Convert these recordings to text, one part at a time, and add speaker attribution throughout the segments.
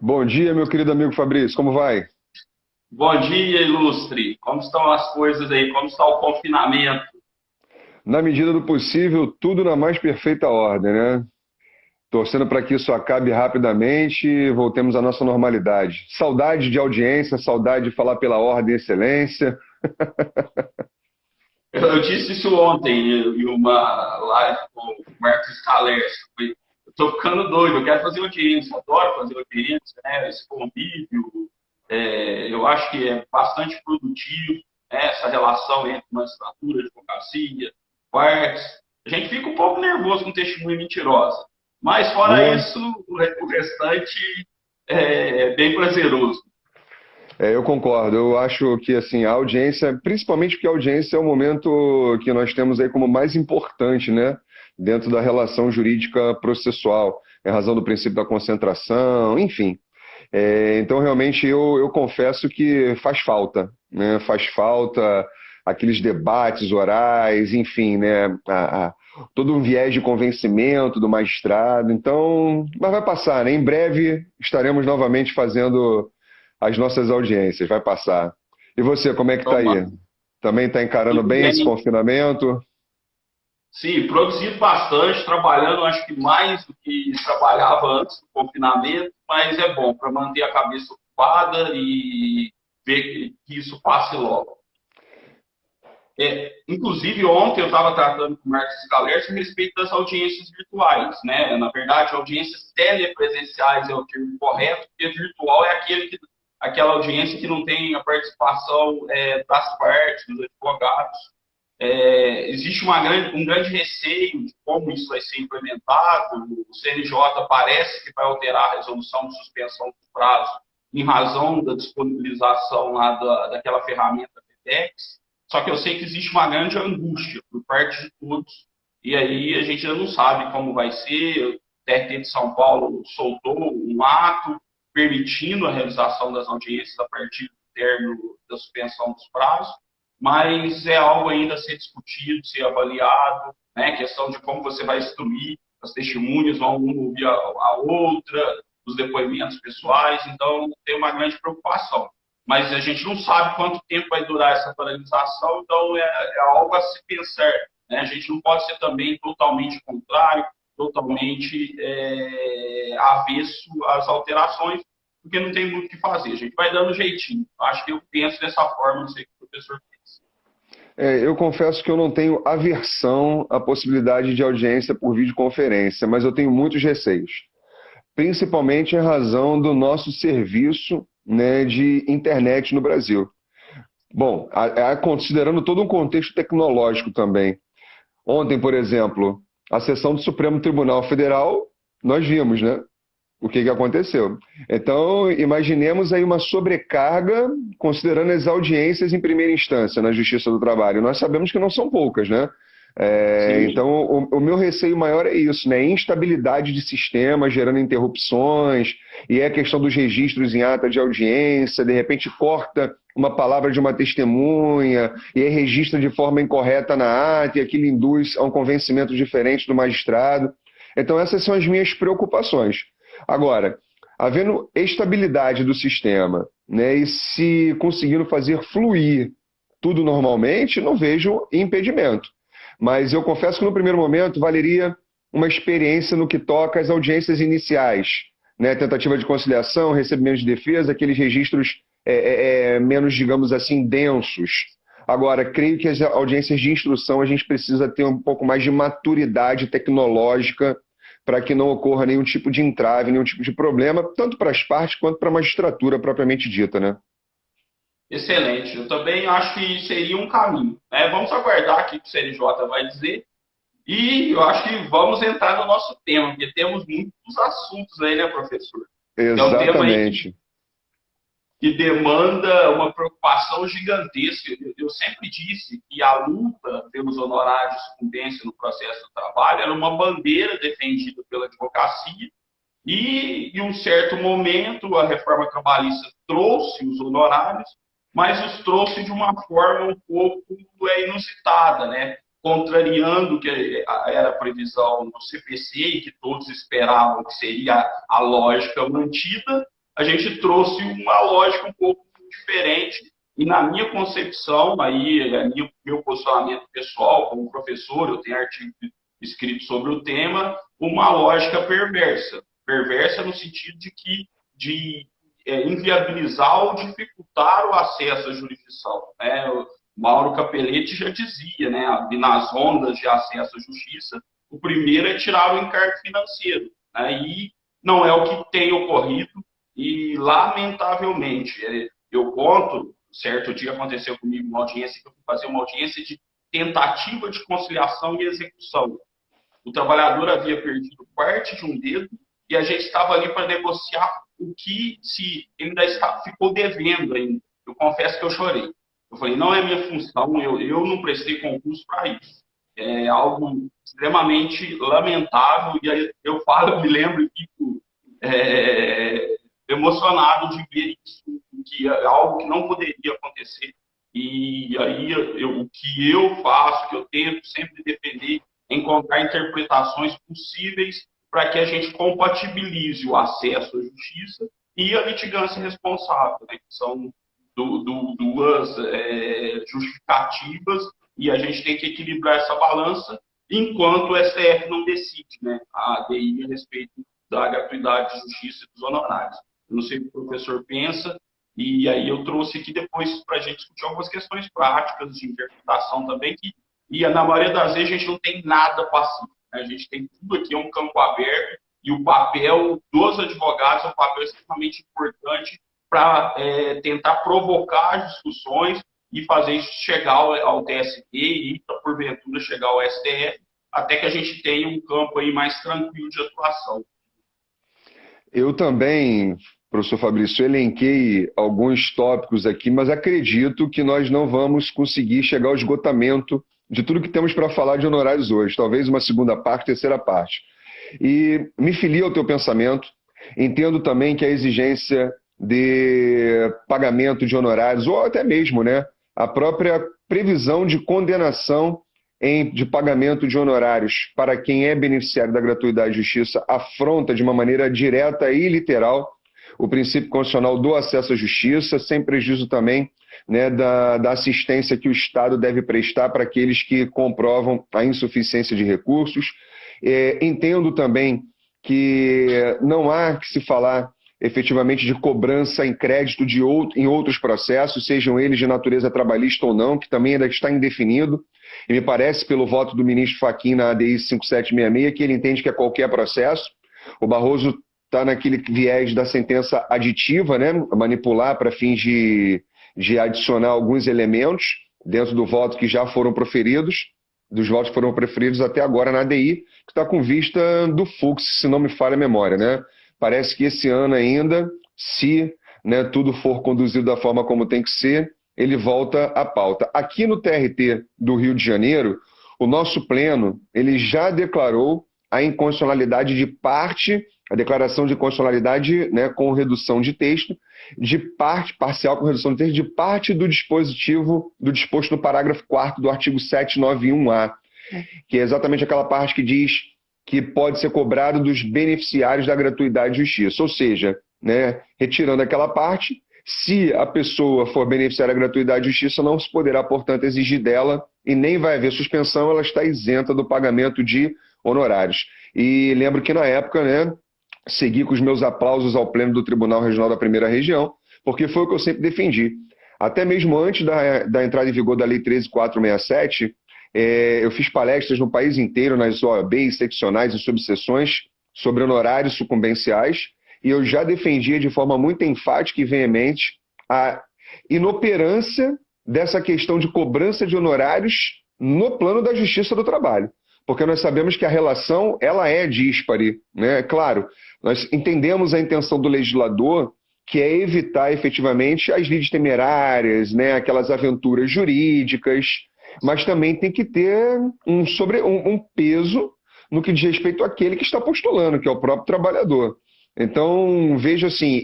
Speaker 1: Bom dia, meu querido amigo Fabrício, como vai?
Speaker 2: Bom dia, ilustre. Como estão as coisas aí? Como está o confinamento?
Speaker 1: Na medida do possível, tudo na mais perfeita ordem, né? Torcendo para que isso acabe rapidamente e voltemos à nossa normalidade. Saudade de audiência, saudade de falar pela ordem e excelência.
Speaker 2: Eu disse isso ontem em uma live com o Marcos Scalers. Eu estou ficando doido, eu quero fazer audiência, adoro fazer audiência, né? Esse convívio, eu acho que é bastante produtivo, né? Essa relação entre magistratura, advocacia, partes. A gente fica um pouco nervoso com testemunha mentirosa, mas fora
Speaker 1: Boa.
Speaker 2: isso, o restante é bem prazeroso.
Speaker 1: Eu concordo. Eu acho que assim, a audiência, principalmente porque a audiência é o momento que nós temos aí como mais importante, né? Dentro da relação jurídica processual, em razão do princípio da concentração, enfim. Então, realmente, eu confesso que faz falta, né? Faz falta aqueles debates orais, enfim, né? Todo um viés de convencimento do magistrado. Então, mas vai passar, né? Em breve estaremos novamente fazendo as nossas audiências, vai passar. E você, como é que está aí?
Speaker 2: Então,
Speaker 1: Também está encarando
Speaker 2: tudo
Speaker 1: bem esse
Speaker 2: bem.
Speaker 1: confinamento?
Speaker 2: Sim, produzido bastante, trabalhando acho que mais do que trabalhava antes do confinamento, mas é bom para manter a cabeça ocupada e ver que isso passe logo. Inclusive, ontem eu estava tratando com o Marcos Scalers a respeito das audiências virtuais, né? Na verdade, audiências telepresenciais é o termo correto, porque virtual é aquela audiência que não tem a participação das partes, dos advogados. Existe um grande receio de como isso vai ser implementado. O CNJ parece que vai alterar a resolução de suspensão dos prazos em razão da disponibilização lá daquela ferramenta PETEX. Só que eu sei que existe uma grande angústia por parte de todos. E aí a gente ainda não sabe como vai ser. O TRT de São Paulo soltou um ato permitindo a realização das audiências a partir do término da suspensão dos prazos, mas é algo ainda a ser discutido, ser avaliado, né? Questão de como você vai instruir as testemunhas, vão uma ouvir a outra, os depoimentos pessoais, então tem uma grande preocupação. Mas a gente não sabe quanto tempo vai durar essa paralisação, então é algo a se pensar. Né? A gente não pode ser também totalmente contrário, totalmente avesso às alterações, porque não tem muito o que fazer. A gente vai dando jeitinho. Acho que eu penso dessa forma, não sei o que o professor pensa.
Speaker 1: Eu confesso que eu não tenho aversão à possibilidade de audiência por videoconferência, mas eu tenho muitos receios, principalmente em razão do nosso serviço, né, de internet no Brasil. Bom, considerando todo um contexto tecnológico também. Ontem, por exemplo, a sessão do Supremo Tribunal Federal, nós vimos, né? O que aconteceu. Então, imaginemos aí uma sobrecarga, considerando as audiências em primeira instância na Justiça do Trabalho. Nós sabemos que não são poucas, né? Então,
Speaker 2: Sim.
Speaker 1: o meu receio maior é isso, né? Instabilidade de sistema, gerando interrupções, e é a questão dos registros em ata de audiência, de repente corta uma palavra de uma testemunha, e aí registra de forma incorreta na ata, e aquilo induz a um convencimento diferente do magistrado. Então, essas são as minhas preocupações. Agora, havendo estabilidade do sistema, né, e se conseguindo fazer fluir tudo normalmente, não vejo impedimento. Mas eu confesso que no primeiro momento valeria uma experiência no que toca às audiências iniciais, né, tentativa de conciliação, recebimento de defesa, aqueles registros menos, digamos assim, densos. Agora, creio que as audiências de instrução a gente precisa ter um pouco mais de maturidade tecnológica para que não ocorra nenhum tipo de entrave, nenhum tipo de problema, tanto para as partes quanto para a magistratura propriamente dita, né?
Speaker 2: Excelente. Eu também acho que seria um caminho. Né? Vamos aguardar aqui o que o CNJ vai dizer. E eu acho que vamos entrar no nosso tema, porque temos muitos assuntos aí, né, professor? É um tema aí
Speaker 1: Exatamente.
Speaker 2: que demanda uma preocupação gigantesca. Eu sempre disse que a luta pelos honorários de sucumbência no processo do trabalho era uma bandeira defendida pela advocacia e, em um certo momento, a reforma trabalhista trouxe os honorários, mas os trouxe de uma forma um pouco inusitada, né? Contrariando o que era a previsão do CPC e que todos esperavam que seria a lógica mantida, a gente trouxe uma lógica um pouco diferente. E na minha concepção, aí, meu posicionamento pessoal, como professor, eu tenho artigo escrito sobre o tema, uma lógica perversa. Perversa no sentido de inviabilizar ou dificultar o acesso à jurisdição. Né? O Mauro Capelletti já dizia, né, nas ondas de acesso à justiça, o primeiro é tirar o encargo financeiro. Né? E não é o que tem ocorrido, e, lamentavelmente, eu conto, certo dia aconteceu comigo uma audiência, que eu fui fazer uma audiência de tentativa de conciliação e execução. O trabalhador havia perdido parte de um dedo e a gente estava ali para negociar o que se ainda ficou devendo ainda. Eu confesso que eu chorei. Eu falei, não é minha função, eu não prestei concurso para isso. É algo extremamente lamentável, e aí eu me lembro e fico emocionado de ver isso, que é algo que não poderia acontecer. E aí o que eu faço, que eu tento sempre defender, é encontrar interpretações possíveis para que a gente compatibilize o acesso à justiça e a litigância responsável, né, que são duas justificativas, e a gente tem que equilibrar essa balança enquanto o STF não decide, né, a ADI a respeito da gratuidade de justiça e dos honorários. Eu não sei o que o professor pensa, e aí eu trouxe aqui depois para a gente discutir algumas questões práticas de interpretação também, e na maioria das vezes a gente não tem nada passivo. Né? A gente tem tudo aqui, é um campo aberto, e o papel dos advogados é um papel extremamente importante para tentar provocar as discussões e fazer isso chegar ao TST e, porventura, chegar ao STF, até que a gente tenha um campo aí mais tranquilo de atuação.
Speaker 1: Eu também, professor Fabrício, elenquei alguns tópicos aqui, mas acredito que nós não vamos conseguir chegar ao esgotamento de tudo que temos para falar de honorários hoje. Talvez uma segunda parte, terceira parte. E me filio ao teu pensamento. Entendo também que a exigência de pagamento de honorários, ou até mesmo, né, a própria previsão de condenação de pagamento de honorários para quem é beneficiário da gratuidade de justiça afronta de uma maneira direta e literal o princípio constitucional do acesso à justiça, sem prejuízo também, né, da assistência que o Estado deve prestar para aqueles que comprovam a insuficiência de recursos. Entendo também que não há que se falar efetivamente de cobrança em crédito em outros processos, sejam eles de natureza trabalhista ou não, que também ainda está indefinido. E me parece, pelo voto do ministro Fachin na ADI 5766, que ele entende que é qualquer processo. O Barroso está naquele viés da sentença aditiva, né? Manipular para fins de adicionar alguns elementos dentro do voto que já foram proferidos, dos votos que foram proferidos até agora na ADI, que está com vista do Fux, se não me falha a memória, né? Parece que esse ano ainda, se, né, tudo for conduzido da forma como tem que ser, ele volta à pauta. Aqui no TRT do Rio de Janeiro, o nosso pleno ele já declarou a inconstitucionalidade de parte, a declaração de constitucionalidade, né, com redução de texto, de parte, parcial com redução de texto, de parte do dispositivo, do disposto no parágrafo 4º do artigo 791-A, que é exatamente aquela parte que diz que pode ser cobrado dos beneficiários da gratuidade de justiça. Ou seja, né, retirando aquela parte, se a pessoa for beneficiária da gratuidade de justiça, não se poderá, portanto, exigir dela e nem vai haver suspensão, ela está isenta do pagamento de honorários. E lembro que na época, né, segui com os meus aplausos ao pleno do Tribunal Regional da Primeira Região, porque foi o que eu sempre defendi. Até mesmo antes da entrada em vigor da Lei 13.467, eu fiz palestras no país inteiro, nas OABs, seccionais e subseções, sobre honorários sucumbenciais, e eu já defendia de forma muito enfática e veemente a inoperância dessa questão de cobrança de honorários no plano da Justiça do Trabalho. Porque nós sabemos que a relação ela é díspare, né? Claro, nós entendemos a intenção do legislador, que é evitar efetivamente as lides temerárias, né? Aquelas aventuras jurídicas, mas também tem que ter um peso no que diz respeito àquele que está postulando, que é o próprio trabalhador. Então, vejo assim,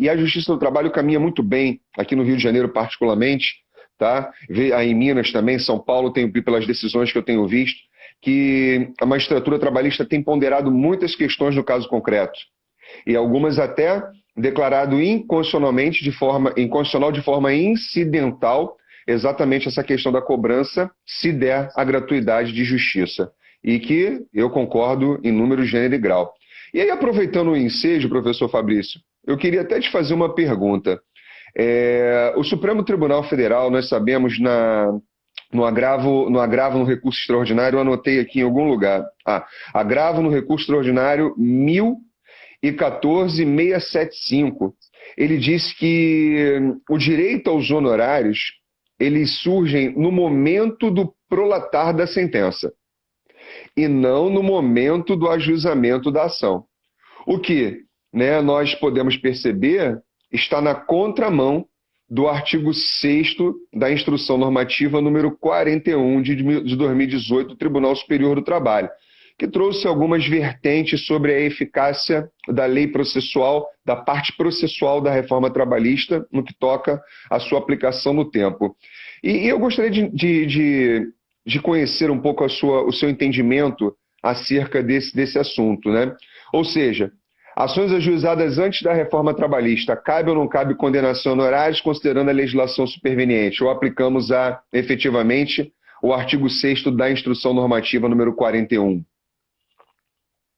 Speaker 1: e a Justiça do Trabalho caminha muito bem, aqui no Rio de Janeiro particularmente, tá? Aí em Minas também, São Paulo, pelas decisões que eu tenho visto, que a magistratura trabalhista tem ponderado muitas questões no caso concreto. E algumas até declarado inconstitucional de forma incidental, exatamente essa questão da cobrança, se der a gratuidade de justiça. E que eu concordo em número, gênero e grau. E aí, aproveitando o ensejo, professor Fabrício, eu queria até te fazer uma pergunta. O Supremo Tribunal Federal, nós sabemos, no agravo no recurso extraordinário, eu anotei aqui em algum lugar. Agravo no recurso extraordinário 1014.675. Ele diz que o direito aos honorários, eles surgem no momento do prolatar da sentença e não no momento do ajuizamento da ação. O que, né, nós podemos perceber está na contramão do artigo 6º da Instrução Normativa número 41 de 2018 do Tribunal Superior do Trabalho, que trouxe algumas vertentes sobre a eficácia da lei processual, da parte processual da reforma trabalhista, no que toca à sua aplicação no tempo. E eu gostaria de conhecer um pouco o seu entendimento acerca desse assunto, né? Ou seja, ações ajuizadas antes da reforma trabalhista, cabe ou não cabe condenação a honorários, considerando a legislação superveniente, ou aplicamos efetivamente o artigo 6º da Instrução Normativa número 41?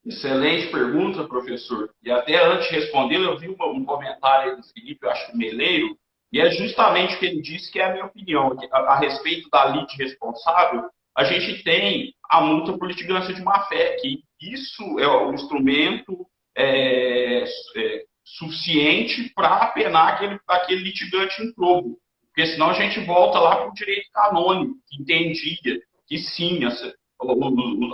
Speaker 2: Excelente pergunta, professor. E até antes de responder, eu vi um comentário aí do Felipe, eu acho que Meleiro, e é justamente o que ele disse, que é a minha opinião. A respeito da lide responsável, a gente tem a multa por litigância de má-fé, que isso é um instrumento suficiente para apenar aquele litigante improbo. Porque senão a gente volta lá para o direito canônico, que entendia que sim,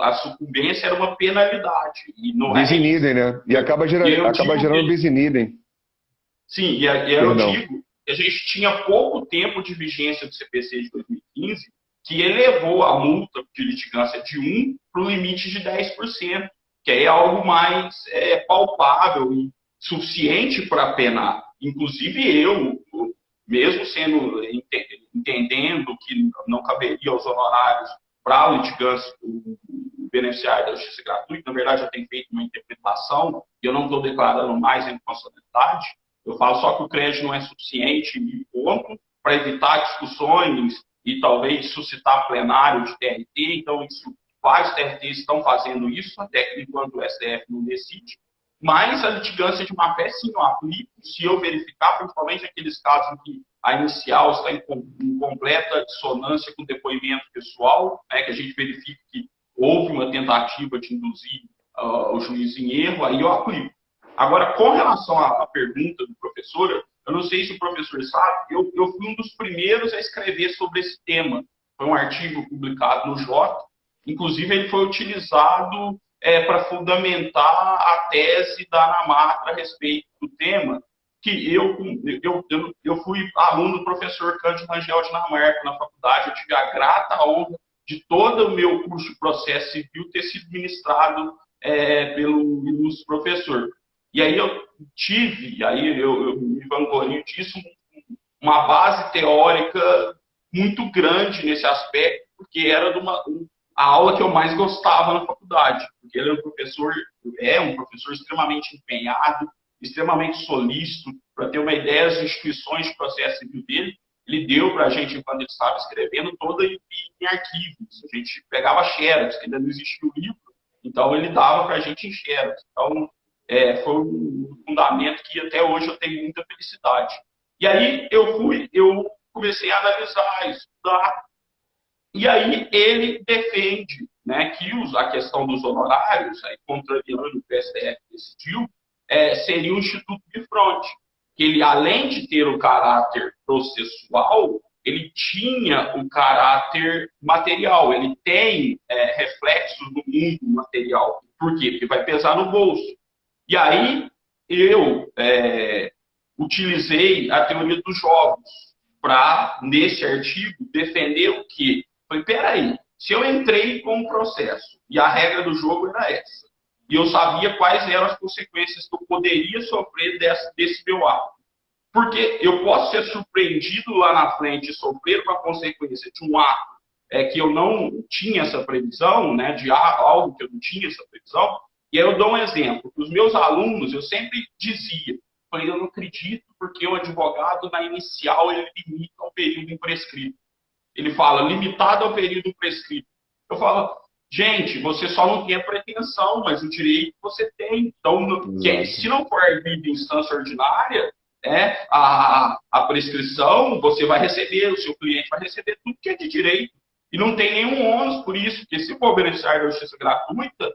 Speaker 2: a sucumbência era uma penalidade. E não
Speaker 1: bis in idem, né? E acaba gerando bis in idem.
Speaker 2: Sim, e eu digo que a gente tinha pouco tempo de vigência do CPC de 2015, que elevou a multa de litigância de 1% para o limite de 10%, que é algo mais palpável e suficiente para penar. Inclusive eu, mesmo entendendo que não caberia aos honorários para a litigância, o beneficiário da justiça gratuita, na verdade eu tenho feito uma interpretação, e eu não estou declarando mais a inconstitucionalidade, eu falo só que o crédito não é suficiente e ponto, para evitar discussões e talvez suscitar plenário de TRT, então vários TRTs estão fazendo isso, até enquanto o STF não decide, mas a litigância de má-fé, sim, eu aplico, se eu verificar, principalmente aqueles casos em que a inicial está em completa dissonância com o depoimento pessoal, né, que a gente verifica que houve uma tentativa de induzir o juiz em erro, aí eu aplico. Agora, com relação à pergunta do professor, eu não sei se o professor sabe, eu fui um dos primeiros a escrever sobre esse tema. Foi um artigo publicado no Jota, inclusive ele foi utilizado para fundamentar a tese da ANAMATRA a respeito do tema, que eu fui aluno do professor Cândido Rangel de Dinamarca na faculdade, eu tive a grata honra de todo o meu curso de processo civil ter sido ministrado pelo ilustre professor. E aí eu me vanglorio disso, uma base teórica muito grande nesse aspecto, porque era a aula que eu mais gostava na faculdade, porque ele é um professor extremamente empenhado, extremamente solícito. Para ter uma ideia, as instituições de processo civil dele, ele deu para a gente, enquanto ele estava escrevendo, toda em arquivos. A gente pegava xerox, que ainda não existia o livro, então ele dava para a gente em xerox. Então, foi um fundamento que até hoje eu tenho muita felicidade. E aí eu comecei a analisar, estudar, e aí ele defende, né, que a questão dos honorários, aí, contrariando o que o STF decidiu, seria o Instituto de Fronte, que ele, além de ter o caráter processual, ele tinha o caráter material, ele tem reflexos no mundo material. Por quê? Porque vai pesar no bolso. E aí eu utilizei a teoria dos jogos para, nesse artigo, defender o quê? Falei, peraí, se eu entrei com um processo e a regra do jogo era essa, e eu sabia quais eram as consequências que eu poderia sofrer desse meu ato, porque eu posso ser surpreendido lá na frente e sofrer uma consequência de um ato que eu não tinha essa previsão, né, de algo que eu não tinha essa previsão. E aí eu dou um exemplo. Para os meus alunos, eu sempre dizia, falei, eu não acredito, porque o advogado, na inicial, ele limita ao período imprescrito. Ele fala, limitado ao período prescrito. Eu falo, gente, você só não tem a pretensão, mas o direito você tem. Então, se não for erguido em instância ordinária, a prescrição, você vai receber, o seu cliente vai receber tudo que é de direito. E não tem nenhum ônus por isso, porque se for beneficiário da justiça gratuita,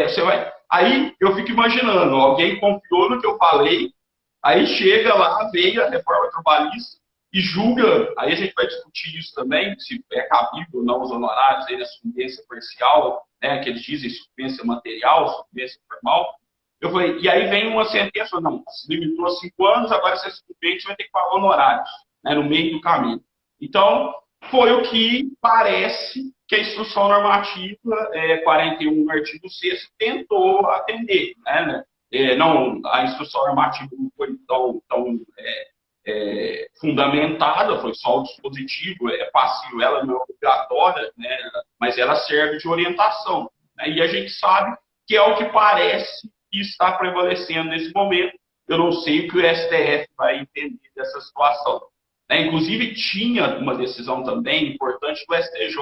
Speaker 2: você vai... Aí eu fico imaginando, alguém confiou no que eu falei, aí chega lá, veio a reforma trabalhista e julga, aí a gente vai discutir isso também, se é cabível ou não os honorários, aí a sucumbência parcial, né, que eles dizem sucumbência material, sucumbência formal. Eu falei, e aí vem uma sentença, não, se limitou a 5 anos, agora você é sucumbente, vai ter que pagar honorários, né, no meio do caminho. Então, foi o que parece que a instrução normativa 41, artigo 6º, tentou atender. Né? Não, a instrução normativa não foi tão fundamentada, foi só o dispositivo, passivo, ela não é obrigatória, né? Mas ela serve de orientação. Né? E a gente sabe que é o que parece que está prevalecendo nesse momento. Eu não sei o que o STF vai entender dessa situação. Inclusive, tinha uma decisão também importante do STJ,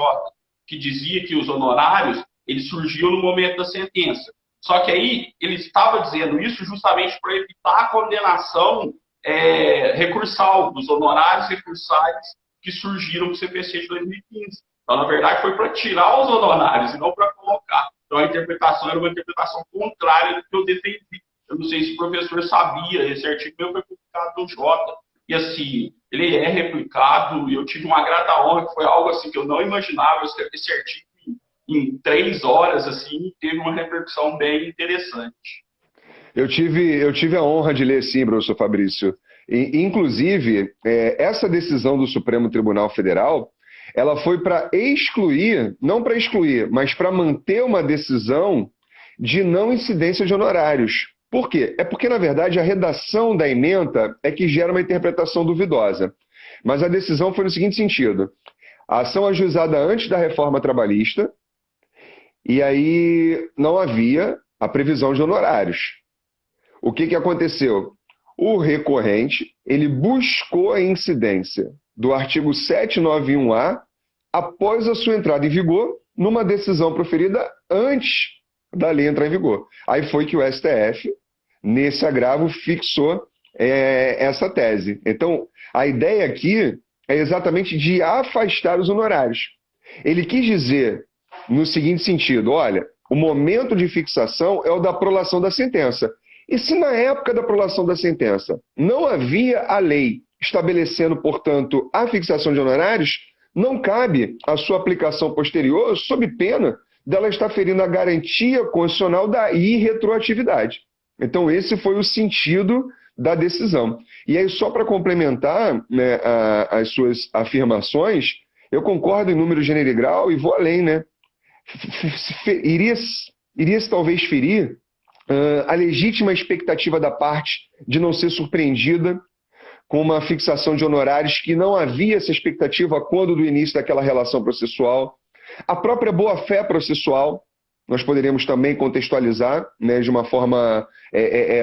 Speaker 2: que dizia que os honorários eles surgiam no momento da sentença. Só que aí ele estava dizendo isso justamente para evitar a condenação recursal, dos honorários recursais que surgiram no CPC de 2015. Então, na verdade, foi para tirar os honorários e não para colocar. Então, a interpretação era uma interpretação contrária do que eu defendi. Eu não sei se o professor sabia, esse artigo meu foi publicado no Jota. E assim, ele é replicado, e eu tive uma grata honra, que foi algo assim que eu não imaginava, eu escrevi esse artigo em 3 horas, assim, e teve uma repercussão bem interessante.
Speaker 1: Eu tive a honra de ler, sim, professor Fabrício. Inclusive, essa decisão do Supremo Tribunal Federal, ela foi para excluir, não para excluir, mas para manter uma decisão de não incidência de honorários. Por quê? É porque, na verdade, a redação da ementa é que gera uma interpretação duvidosa. Mas a decisão foi no seguinte sentido: a ação ajuizada antes da reforma trabalhista, e aí não havia a previsão de honorários. O que aconteceu? O recorrente, ele buscou a incidência do artigo 791A após a sua entrada em vigor, numa decisão proferida antes da lei entrar em vigor. Aí foi que o STF, nesse agravo, fixou essa tese. Então, a ideia aqui é exatamente de afastar os honorários. Ele quis dizer no seguinte sentido: olha, o momento de fixação é o da prolação da sentença. E se na época da prolação da sentença não havia a lei estabelecendo, portanto, a fixação de honorários, não cabe a sua aplicação posterior sob pena dela estar ferindo a garantia constitucional da irretroatividade. Então, esse foi o sentido da decisão. E aí, só para complementar, né, as suas afirmações, eu concordo em número, gênero e grau e vou além, né? Iria-se talvez ferir a legítima expectativa da parte de não ser surpreendida com uma fixação de honorários que não havia essa expectativa quando do início daquela relação processual. A própria boa-fé processual, nós poderíamos também contextualizar, né, de uma forma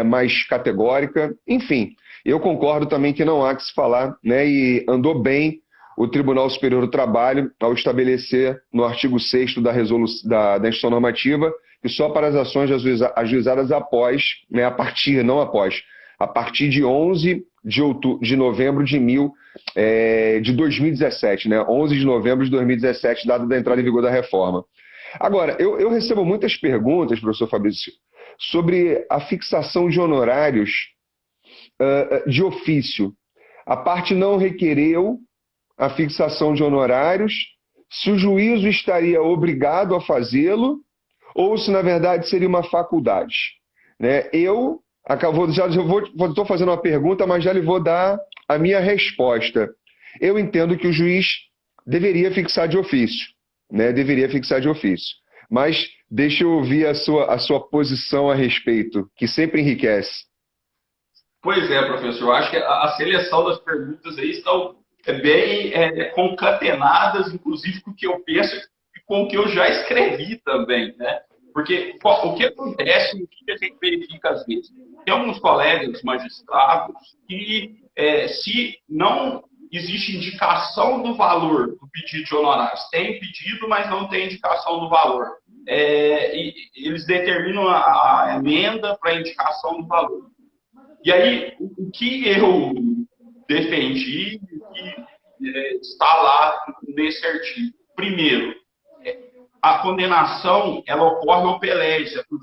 Speaker 1: mais categórica. Enfim, eu concordo também que não há que se falar, né, e andou bem o Tribunal Superior do Trabalho ao estabelecer no artigo 6º da instrução normativa que só para as ações ajuizadas após, né, a partir de 11 de novembro de 2017, né, 11 de novembro de 2017, data da entrada em vigor da reforma. Agora, eu recebo muitas perguntas, professor Fabrício, sobre a fixação de honorários de ofício. A parte não requereu a fixação de honorários, se o juízo estaria obrigado a fazê-lo ou se, na verdade, seria uma faculdade. Né? Estou fazendo uma pergunta, mas já lhe vou dar a minha resposta. Eu entendo que o juiz deveria fixar de ofício. Né? Deveria fixar de ofício. Mas deixa eu ouvir a sua posição a respeito, que sempre enriquece.
Speaker 2: Pois é, professor. Eu acho que a seleção das perguntas aí estão bem concatenadas, inclusive com o que eu penso e com o que eu já escrevi também, né? Porque o que acontece, o que a gente verifica às vezes? Tem alguns colegas magistrados que, se não existe indicação do valor do pedido de honorários, tem pedido, mas não tem indicação do valor. E eles determinam a emenda para indicação do valor. E aí, o que eu defendi, que está lá nesse artigo? Primeiro, a condenação ela ocorre opelésia, por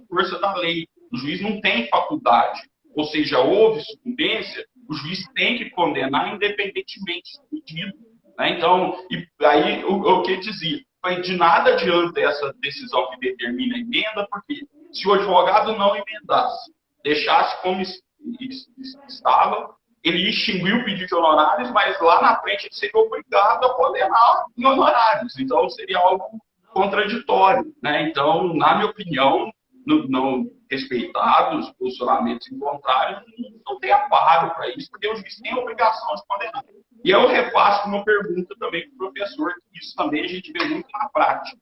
Speaker 2: força da lei. O juiz não tem faculdade. Ou seja, houve sucumbência, o juiz tem que condenar independentemente do pedido. Né? Então, e aí o que dizia? Foi de nada adianta essa decisão que determina a emenda, porque se o advogado não emendasse, deixasse como estava, ele extinguiu o pedido de honorários, mas lá na frente ele seria obrigado a condenar em honorários. Então, seria algo contraditório. Né? Então, na minha opinião, não respeitados os posicionamentos em contrário, não tem amparo para isso, porque o juiz tem a obrigação de condenar. E eu repasso uma pergunta também para o professor, que isso também a gente vê muito na prática.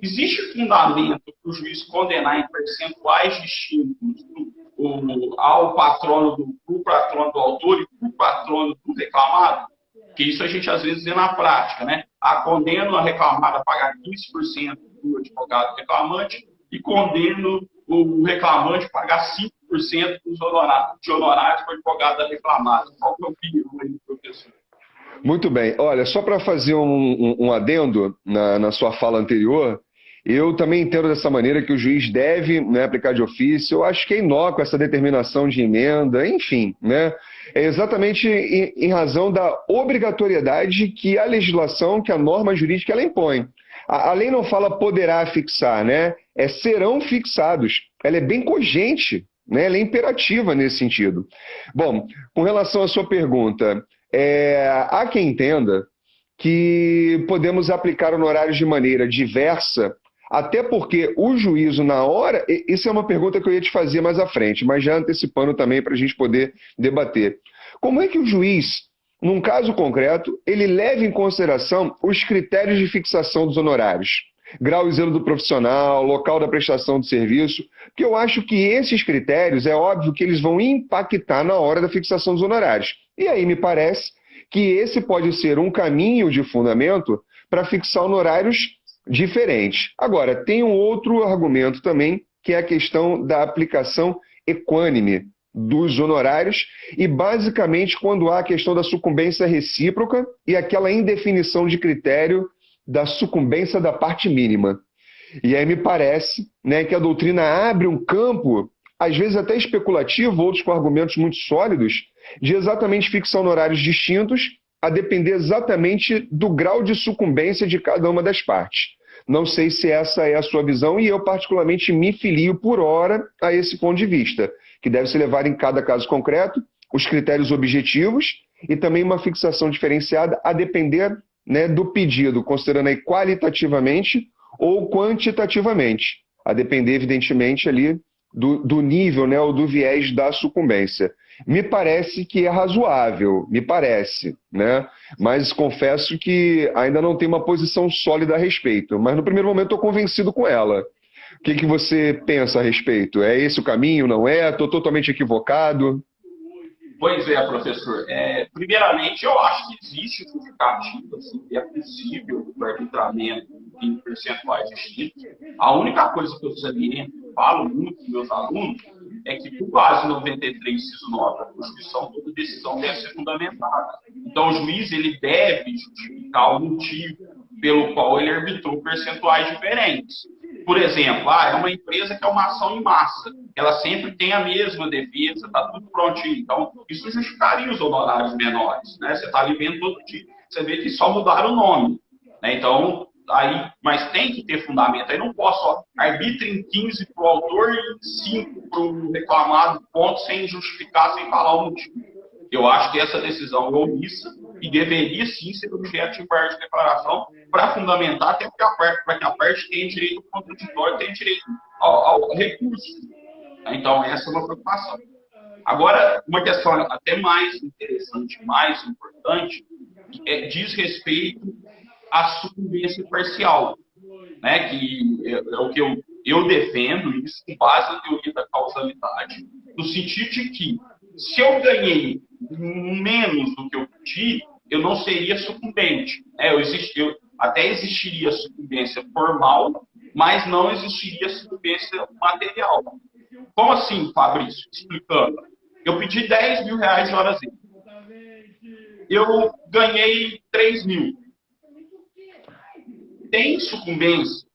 Speaker 2: Existe fundamento para o juiz condenar em percentuais distintos ao patrono do autor e para o patrono do reclamado? Porque isso a gente às vezes vê na prática, né? Condeno a reclamada a pagar 15% do advogado reclamante e condeno o reclamante a pagar 5% de honorários para o advogado reclamado. Qual que é a opinião aí do professor?
Speaker 1: Muito bem. Olha, só para fazer um adendo na sua fala anterior, eu também entendo dessa maneira que o juiz deve, né, aplicar de ofício. Eu acho que é inócua essa determinação de emenda, enfim, né? É exatamente em razão da obrigatoriedade que a legislação, que a norma jurídica ela impõe. A lei não fala poderá fixar, né? Serão fixados. Ela é bem cogente, né? Ela é imperativa nesse sentido. Bom, com relação à sua pergunta, há quem entenda que podemos aplicar honorários de maneira diversa, até porque o juízo na hora... Isso é uma pergunta que eu ia te fazer mais à frente, mas já antecipando também para a gente poder debater. Como é que o juiz, num caso concreto, ele leva em consideração os critérios de fixação dos honorários? Grau e zelo do profissional, local da prestação do serviço, porque eu acho que esses critérios, é óbvio que eles vão impactar na hora da fixação dos honorários. E aí me parece que esse pode ser um caminho de fundamento para fixar honorários diferentes. Agora, tem um outro argumento também, que é a questão da aplicação equânime dos honorários e, basicamente, quando há a questão da sucumbência recíproca e aquela indefinição de critério da sucumbência da parte mínima. E aí me parece, né, que a doutrina abre um campo, às vezes até especulativo, outros com argumentos muito sólidos, de exatamente fixar honorários distintos, a depender exatamente do grau de sucumbência de cada uma das partes. Não sei se essa é a sua visão e eu particularmente me filio por hora a esse ponto de vista, que deve ser levado em cada caso concreto, os critérios objetivos e também uma fixação diferenciada a depender, né, do pedido, considerando aí qualitativamente ou quantitativamente, a depender evidentemente ali do nível, né, ou do viés da sucumbência. Me parece que é razoável, me parece, né? Mas confesso que ainda não tenho uma posição sólida a respeito. Mas no primeiro momento estou convencido com ela. O que você pensa a respeito? É esse o caminho, não é? Estou totalmente equivocado?
Speaker 2: Pois é, professor. Primeiramente, eu acho que existe justificativa, assim, que é possível o arbitramento em percentuais distintos. A única coisa que eu saliento, falo muito com meus alunos, é que, por base 93, inciso 9 da Constituição, toda decisão deve ser fundamentada. Então, o juiz ele deve justificar o motivo pelo qual ele arbitrou percentuais diferentes. Por exemplo, é uma empresa que é uma ação em massa. Ela sempre tem a mesma defesa, está tudo prontinho. Então, isso justificaria os honorários menores. Né? Você está ali vendo todo dia, você vê que só mudaram o nome. Né? Então, mas tem que ter fundamento. Aí não posso, arbitra em 15 para o autor e 5 para o reclamado, ponto, sem justificar, sem falar o motivo. Eu acho que essa decisão é omissa e deveria sim ser objeto de parte de declaração para fundamentar, até para que a parte tenha direito ao contraditório, tenha direito ao recurso. Então, essa é uma preocupação. Agora, uma questão até mais interessante, mais importante, diz respeito à sucumbência parcial. né, que é o que eu defendo isso com base na teoria da causalidade, no sentido de que se eu ganhei menos do que eu pedi, eu não seria sucumbente. Né? Até existiria sucumbência formal, mas não existiria sucumbência material. Como assim, Fabrício? Explicando. Eu pedi 10 mil reais de horas extras. Eu ganhei 3 mil. Tem sucumbência?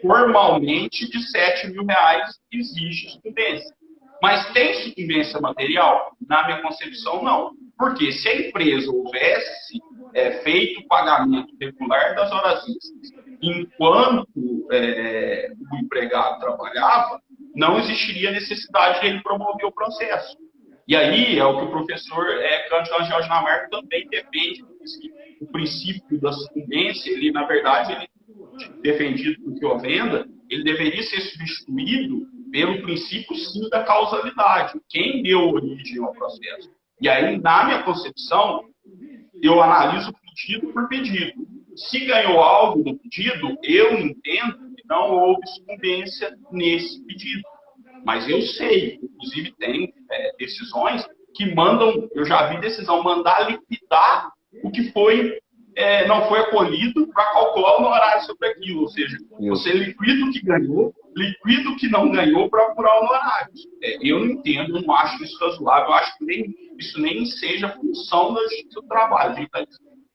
Speaker 2: Formalmente, de 7 mil reais existe sucumbência. Mas tem sucumbência material? Na minha concepção, não. Porque se a empresa houvesse feito o pagamento regular das horas extras enquanto o empregado trabalhava, não existiria necessidade de ele promover o processo. E aí é o que o professor Cândido Angel Dinamarca também defende, o princípio da sucumbência, ele, na verdade, ele defendido por Teovenda, ele deveria ser substituído pelo princípio, sim, da causalidade. Quem deu origem ao processo? E aí, na minha concepção, eu analiso pedido por pedido. Se ganhou algo no pedido, eu entendo que não houve sucumbência nesse pedido. Mas eu sei, inclusive tem decisões que mandam, eu já vi decisão mandar liquidar o que foi não foi acolhido para calcular o honorário sobre aquilo. Ou seja, você liquida o que ganhou, liquida o que não ganhou para apurar o honorário. Eu não entendo, eu não acho isso razoável, eu acho que isso nem seja função da justiça do trabalho. A gente está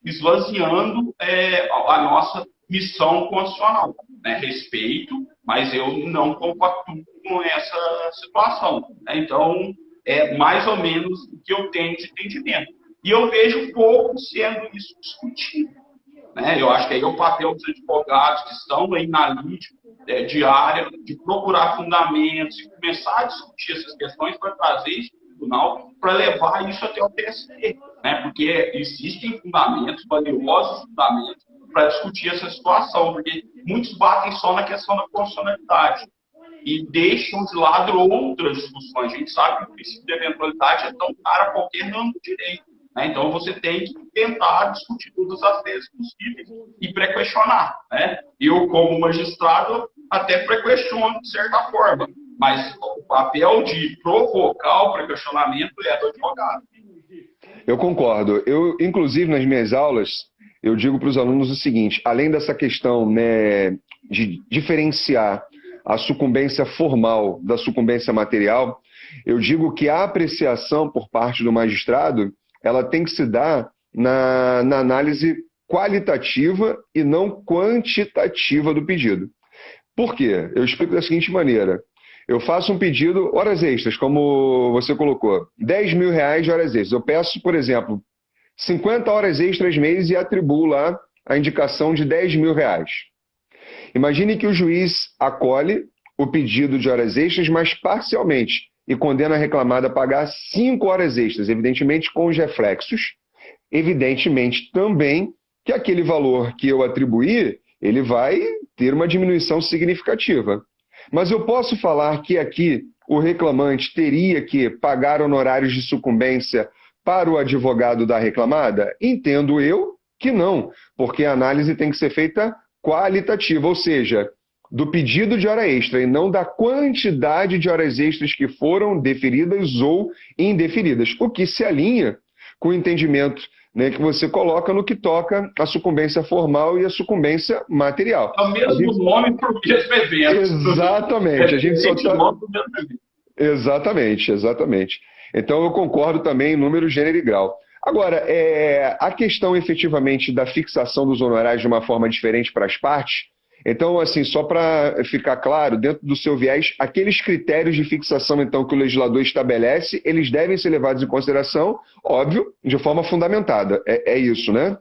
Speaker 2: esvaziando a nossa missão constitucional. Né? Respeito, mas eu não compactuo com essa situação. Né? Então, é mais ou menos o que eu tenho de entendimento. E eu vejo pouco sendo isso discutido. Né? Eu acho que aí é o papel dos advogados que estão aí na lide diária, de procurar fundamentos e começar a discutir essas questões para trazer isso para o tribunal, para levar isso até o TST. Né? Porque existem fundamentos, valiosos fundamentos, para discutir essa situação, porque muitos batem só na questão da constitucionalidade e deixam de lado outras discussões. A gente sabe que o princípio de eventualidade é tão caro a qualquer ramo do direito. Né? Então, você tem que tentar discutir todas as vezes possíveis e pré-questionar. Né? Eu, como magistrado, até pré-questiono de certa forma, mas o papel de provocar o pré-questionamento é do advogado.
Speaker 1: Eu concordo. Eu, inclusive, nas minhas aulas, eu digo para os alunos o seguinte, além dessa questão, né, de diferenciar a sucumbência formal da sucumbência material, eu digo que a apreciação por parte do magistrado, ela tem que se dar na análise qualitativa e não quantitativa do pedido. Por quê? Eu explico da seguinte maneira. Eu faço um pedido, horas extras, como você colocou, 10 mil reais de horas extras. Eu peço, por exemplo, 50 horas extras mês e atribuo lá a indicação de 10 mil reais. Imagine que o juiz acolhe o pedido de horas extras, mas parcialmente, e condena a reclamada a pagar 5 horas extras, evidentemente com os reflexos, evidentemente também que aquele valor que eu atribuí, ele vai ter uma diminuição significativa. Mas eu posso falar que aqui o reclamante teria que pagar honorários de sucumbência para o advogado da reclamada? Entendo eu que não, porque a análise tem que ser feita qualitativa, ou seja, do pedido de hora extra e não da quantidade de horas extras que foram deferidas ou indeferidas, o que se alinha com o entendimento, né, que você coloca no que toca a sucumbência formal e a sucumbência material.
Speaker 2: É o mesmo nome para o mesmo evento.
Speaker 1: Exatamente. A gente só tá... Exatamente, exatamente. Então eu concordo também em número, gênero e grau. Agora, a questão efetivamente da fixação dos honorários de uma forma diferente para as partes, então, assim, só para ficar claro, dentro do seu viés, aqueles critérios de fixação, então, que o legislador estabelece, eles devem ser levados em consideração, óbvio, de forma fundamentada. É isso, né?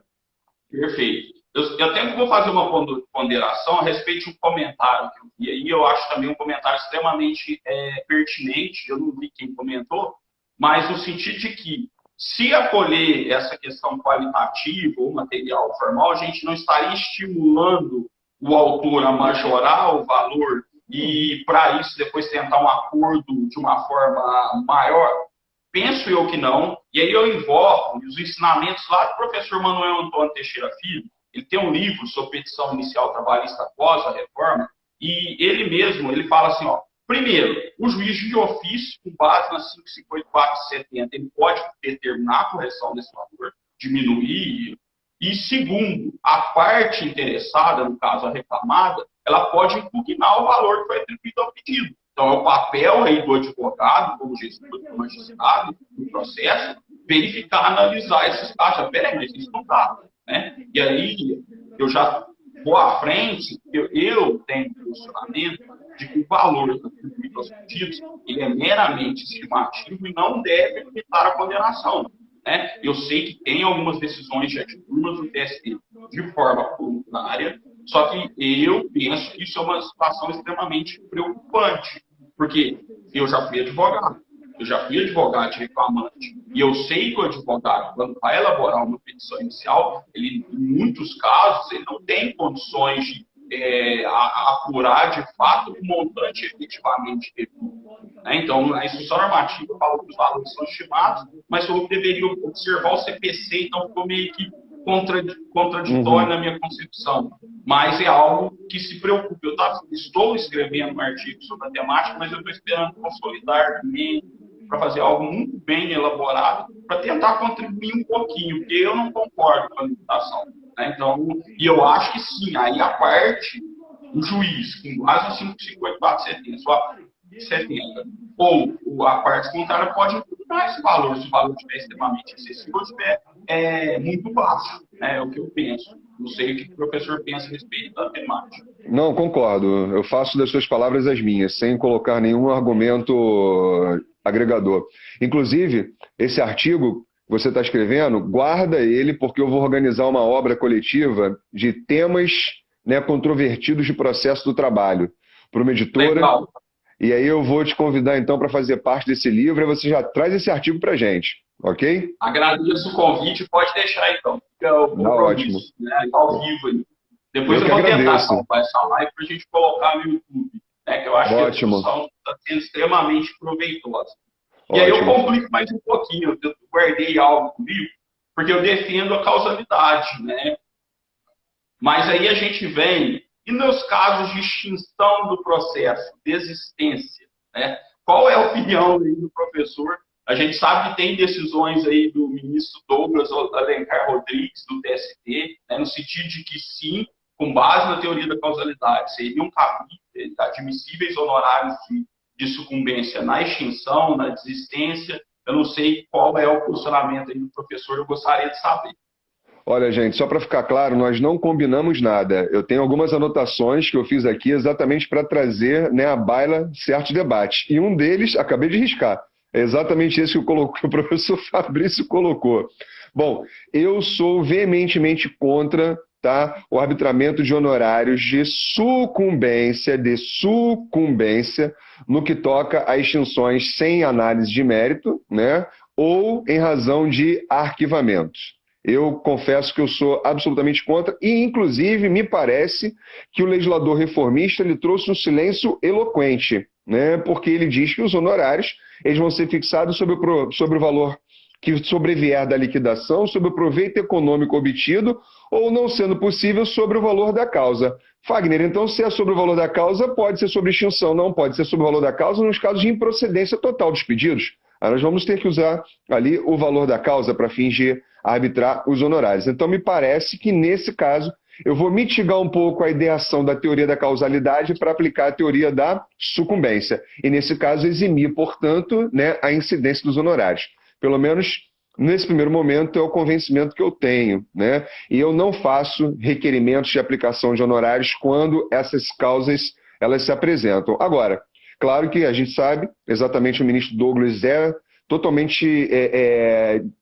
Speaker 2: Perfeito. Eu até vou fazer uma ponderação a respeito de um comentário que eu vi aí. Eu acho também um comentário extremamente pertinente. Eu não vi quem comentou, mas no sentido de que, se acolher essa questão qualitativa ou material formal, a gente não estaria estimulando o autor a majorar o valor e, para isso, depois tentar um acordo de uma forma maior? Penso eu que não. E aí eu invoco os ensinamentos lá do professor Manuel Antônio Teixeira Filho. ele tem um livro sobre petição inicial trabalhista após a reforma, e ele mesmo, ele fala assim, ó, primeiro, o juiz de ofício, com base na 554/70, ele pode determinar a correção desse valor, diminuir, e segundo, a parte interessada, no caso a reclamada, ela pode impugnar o valor que foi atribuído ao pedido. Então, é o papel aí do advogado, como gestor do magistrado, do processo, verificar, analisar esses casos. Peraí, mas isso não dá, né? E aí, eu já vou à frente, eu tenho um posicionamento de que o valor atribuído aos pedidos, ele é meramente estimativo e não deve limitar a condenação, né? Eu sei que tem algumas decisões de turmas do TST de forma voluntária, só que eu penso que isso é uma situação extremamente preocupante, porque eu já fui advogado de reclamante, e eu sei que o advogado, quando vai elaborar uma petição inicial, ele, em muitos casos, ele não tem condições de apurar de fato o montante efetivamente devido. Né? Então, a instrução normativa fala que os valores são estimados, mas eu deveria observar o CPC, então ficou meio que contraditório na minha concepção. Mas é algo que se preocupa. Eu estou escrevendo um artigo sobre a temática, mas eu estou esperando consolidar para fazer algo muito bem elaborado, para tentar contribuir um pouquinho, porque eu não concordo com a limitação. Né? Então, e eu acho que sim, aí a parte, o juiz, com base no 554/70, ou a parte contrária pode imputar esse valor, se o valor estiver extremamente excessivo ou estiver muito baixo. É o que eu penso. Não sei o que o professor pensa a respeito da temática.
Speaker 1: Não, concordo. Eu faço das suas palavras as minhas, sem colocar nenhum argumento agregador. Inclusive, esse artigo que você está escrevendo, guarda ele, porque eu vou organizar uma obra coletiva de temas, né, controvertidos de processo do trabalho para uma editora.
Speaker 2: Legal.
Speaker 1: E aí eu vou te convidar, então, para fazer parte desse livro, e você já traz esse artigo para a gente, ok?
Speaker 2: Agradeço o convite, pode deixar, então. Fica o compromisso, né, ao vivo aí. Depois eu vou tentar salvar essa live para a gente colocar no YouTube, né, que eu acho que a discussão está sendo extremamente proveitosa. E aí eu complico mais um pouquinho, eu guardei algo comigo, porque eu defendo a causalidade, né? Mas aí a gente vem, e nos casos de extinção do processo, desistência, né? Qual é a opinião aí do professor? A gente sabe que tem decisões aí do ministro Douglas Alencar Rodrigues, do TST, né, no sentido de que sim, com base na teoria da causalidade, seriam admissíveis honorários de sucumbência na extinção, na desistência. Eu não sei qual é o posicionamento aí do professor, eu gostaria de saber.
Speaker 1: Olha, gente, só para ficar claro, nós não combinamos nada. Eu tenho algumas anotações que eu fiz aqui exatamente para trazer, né, à baila certos debates. E um deles, acabei de riscar, é exatamente esse que o professor Fabrício colocou. Bom, eu sou veementemente contra, tá, o arbitramento de honorários de sucumbência no que toca a extinções sem análise de mérito, né, ou em razão de arquivamento. Eu confesso que eu sou absolutamente contra e, inclusive, me parece que o legislador reformista ele trouxe um silêncio eloquente, né, porque ele diz que os honorários eles vão ser fixados sobre o valor que sobrevier da liquidação, sobre o proveito econômico obtido ou, não sendo possível, sobre o valor da causa. Fagner, então, se é sobre o valor da causa, pode ser sobre extinção, não pode ser sobre o valor da causa nos casos de improcedência total dos pedidos. Aí nós vamos ter que usar ali o valor da causa para fingir arbitrar os honorários. Então, me parece que, nesse caso, eu vou mitigar um pouco a ideação da teoria da causalidade para aplicar a teoria da sucumbência. E, nesse caso, eximir, portanto, né, a incidência dos honorários. Pelo menos, nesse primeiro momento, é o convencimento que eu tenho, né? E eu não faço requerimentos de aplicação de honorários quando essas causas elas se apresentam. Agora, claro que a gente sabe, exatamente o ministro Douglas é totalmente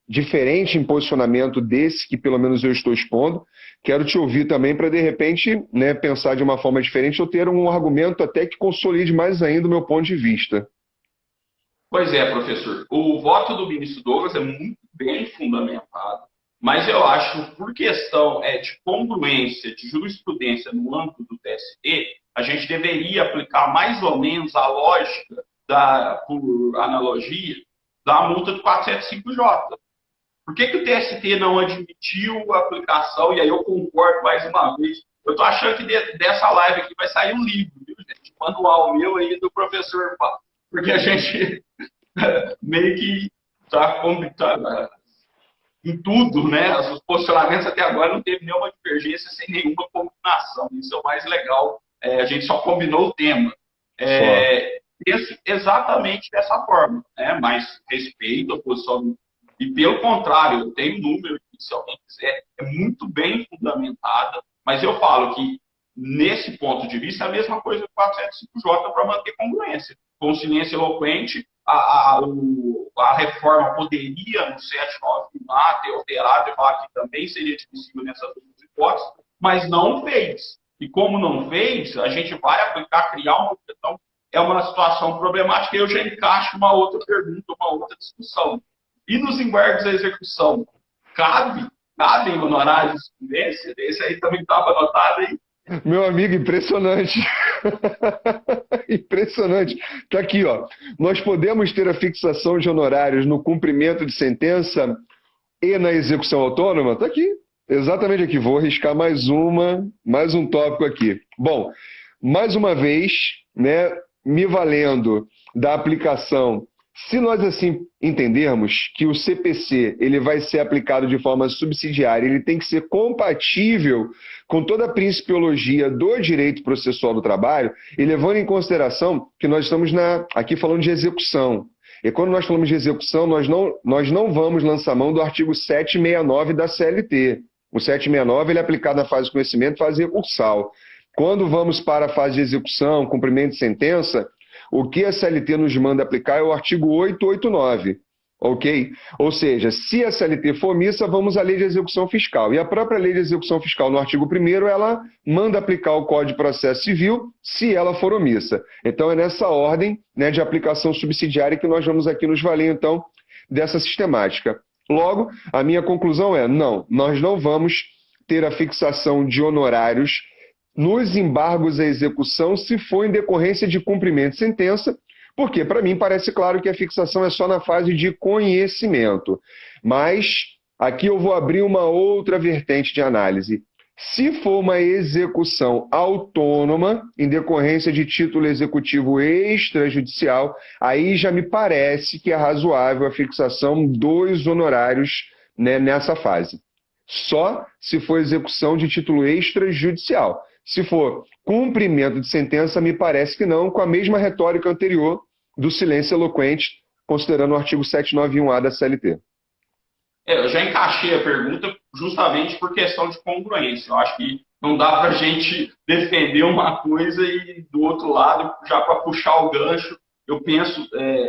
Speaker 1: diferente em posicionamento desse que pelo menos eu estou expondo. Quero te ouvir também para, de repente, né, pensar de uma forma diferente ou ter um argumento até que consolide mais ainda o meu ponto de vista.
Speaker 2: Pois é, professor. O voto do ministro Douglas é muito bem fundamentado, mas eu acho, por questão de congruência, de jurisprudência no âmbito do TST, a gente deveria aplicar mais ou menos a lógica, por analogia, da multa do 405J. Por que o TST não admitiu a aplicação? E aí eu concordo mais uma vez. Eu estou achando que dessa live aqui vai sair um livro, viu, gente? Manual meu aí do professor, porque a gente meio que está em tudo, né? Os posicionamentos até agora não teve nenhuma divergência sem nenhuma combinação. Isso é o mais legal. A gente só combinou o tema. Penso exatamente dessa forma, né? Mas respeito a posição. E pelo contrário, eu tenho número, se alguém quiser, é muito bem fundamentada, mas eu falo que, nesse ponto de vista, é a mesma coisa do 405J para manter congruência. Consciência eloquente, a reforma poderia, no 791A, ter alterado e falar que também seria admissível nessas duas hipóteses, mas não fez. E como não fez, a gente vai aplicar, criar uma questão, é uma situação problemática, e eu já encaixo uma outra pergunta, uma outra discussão. E nos embargos da execução, cabem honorários de sucumbência? Esse aí também estava anotado aí.
Speaker 1: Meu amigo, impressionante. Impressionante. Está aqui, ó. Nós podemos ter a fixação de honorários no cumprimento de sentença e na execução autônoma? Está aqui. Exatamente aqui. Vou arriscar mais um tópico aqui. Bom, mais uma vez, né, me valendo da aplicação. Se nós assim entendermos que o CPC ele vai ser aplicado de forma subsidiária, ele tem que ser compatível com toda a principiologia do direito processual do trabalho, e levando em consideração que nós estamos aqui falando de execução. E quando nós falamos de execução, nós não vamos lançar mão do artigo 769 da CLT. O 769 ele é aplicado na fase de conhecimento, fase recursal. Quando vamos para a fase de execução, cumprimento de sentença, o que a CLT nos manda aplicar é o artigo 889, ok? Ou seja, se a CLT for omissa, vamos à Lei de Execução Fiscal. E a própria Lei de Execução Fiscal, no artigo 1º, ela manda aplicar o Código de Processo Civil se ela for omissa. Então, é nessa ordem, né, de aplicação subsidiária que nós vamos aqui nos valer, então, dessa sistemática. Logo, a minha conclusão é, não, nós não vamos ter a fixação de honorários nos embargos à execução se for em decorrência de cumprimento de sentença, porque para mim parece claro que a fixação é só na fase de conhecimento. Mas aqui eu vou abrir uma outra vertente de análise. Se for uma execução autônoma, em decorrência de título executivo extrajudicial, aí já me parece que é razoável a fixação dos honorários, né, nessa fase. Só se for execução de título extrajudicial. Se for cumprimento de sentença, me parece que não, com a mesma retórica anterior do silêncio eloquente, considerando o artigo 791A da CLT.
Speaker 2: Eu já encaixei a pergunta justamente por questão de congruência. Eu acho que não dá para a gente defender uma coisa e, do outro lado, já para puxar o gancho, eu penso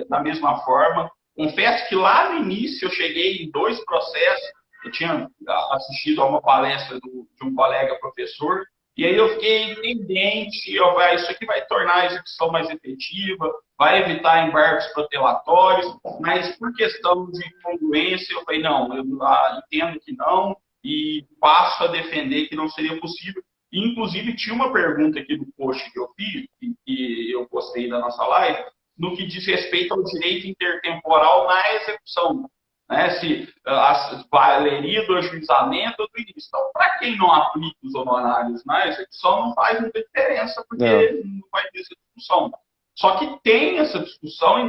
Speaker 2: da mesma forma. Confesso que lá no início eu cheguei em 2 processos, eu tinha assistido a uma palestra de um colega professor, e aí eu fiquei pendente, isso aqui vai tornar a execução mais efetiva, vai evitar embargos protelatórios, mas por questão de congruência, eu falei, não, eu entendo que não, e passo a defender que não seria possível. E, inclusive, tinha uma pergunta aqui no post que eu fiz, que eu postei da nossa live, no que diz respeito ao direito intertemporal na execução. Né, se valeria do ajuizamento ou do início. Então, para quem não aplica os honorários na execução, não faz muita diferença, porque não vai ter essa discussão. Só que tem essa discussão,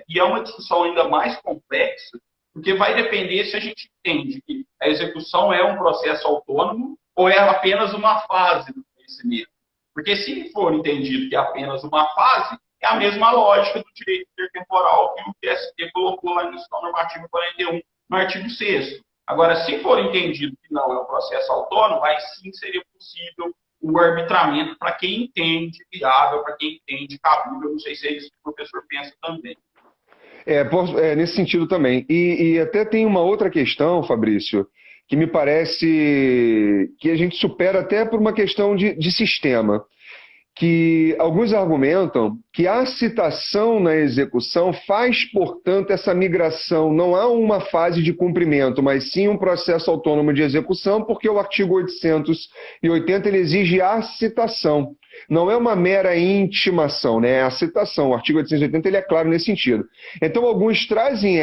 Speaker 2: e é uma discussão ainda mais complexa, porque vai depender se a gente entende que a execução é um processo autônomo ou é apenas uma fase do conhecimento. Porque se for entendido que é apenas uma fase, é a mesma lógica do direito intertemporal que o TST colocou lá no normativo 41, no artigo 6º. Agora, se for entendido que não é um processo autônomo, aí sim seria possível o arbitramento para quem entende viável, para quem entende cabível. Não sei se é isso que o professor pensa também.
Speaker 1: Nesse sentido também. E até tem uma outra questão, Fabrício, que me parece que a gente supera até por uma questão de sistema. Que alguns argumentam que a citação na execução faz, portanto, essa migração. Não há uma fase de cumprimento, mas sim um processo autônomo de execução, porque o artigo 880 ele exige a citação. Não é uma mera intimação, né? É a citação. O artigo 880 ele é claro nesse sentido. Então, alguns trazem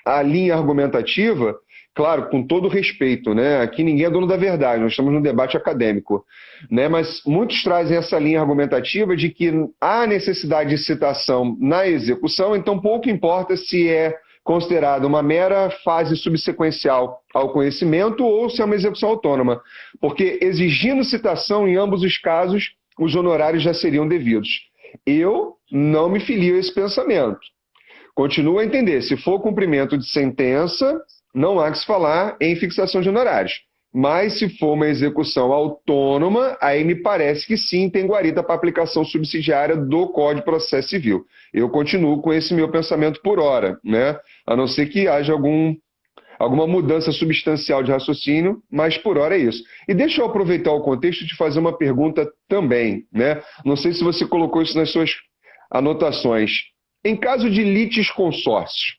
Speaker 1: a linha argumentativa claro, com todo respeito, né? Aqui ninguém é dono da verdade, nós estamos num debate acadêmico, né? Mas muitos trazem essa linha argumentativa de que há necessidade de citação na execução, então pouco importa se é considerada uma mera fase subsequencial ao conhecimento ou se é uma execução autônoma, porque exigindo citação em ambos os casos, os honorários já seriam devidos. Eu não me filio a esse pensamento. Continuo a entender, se for cumprimento de sentença, não há que se falar em fixação de honorários. Mas se for uma execução autônoma, aí me parece que sim, tem guarita para aplicação subsidiária do Código de Processo Civil. Eu continuo com esse meu pensamento por hora, né? A não ser que haja alguma mudança substancial de raciocínio, mas por hora é isso. E deixa eu aproveitar o contexto de fazer uma pergunta também, né? Não sei se você colocou isso nas suas anotações. Em caso de litisconsórcio,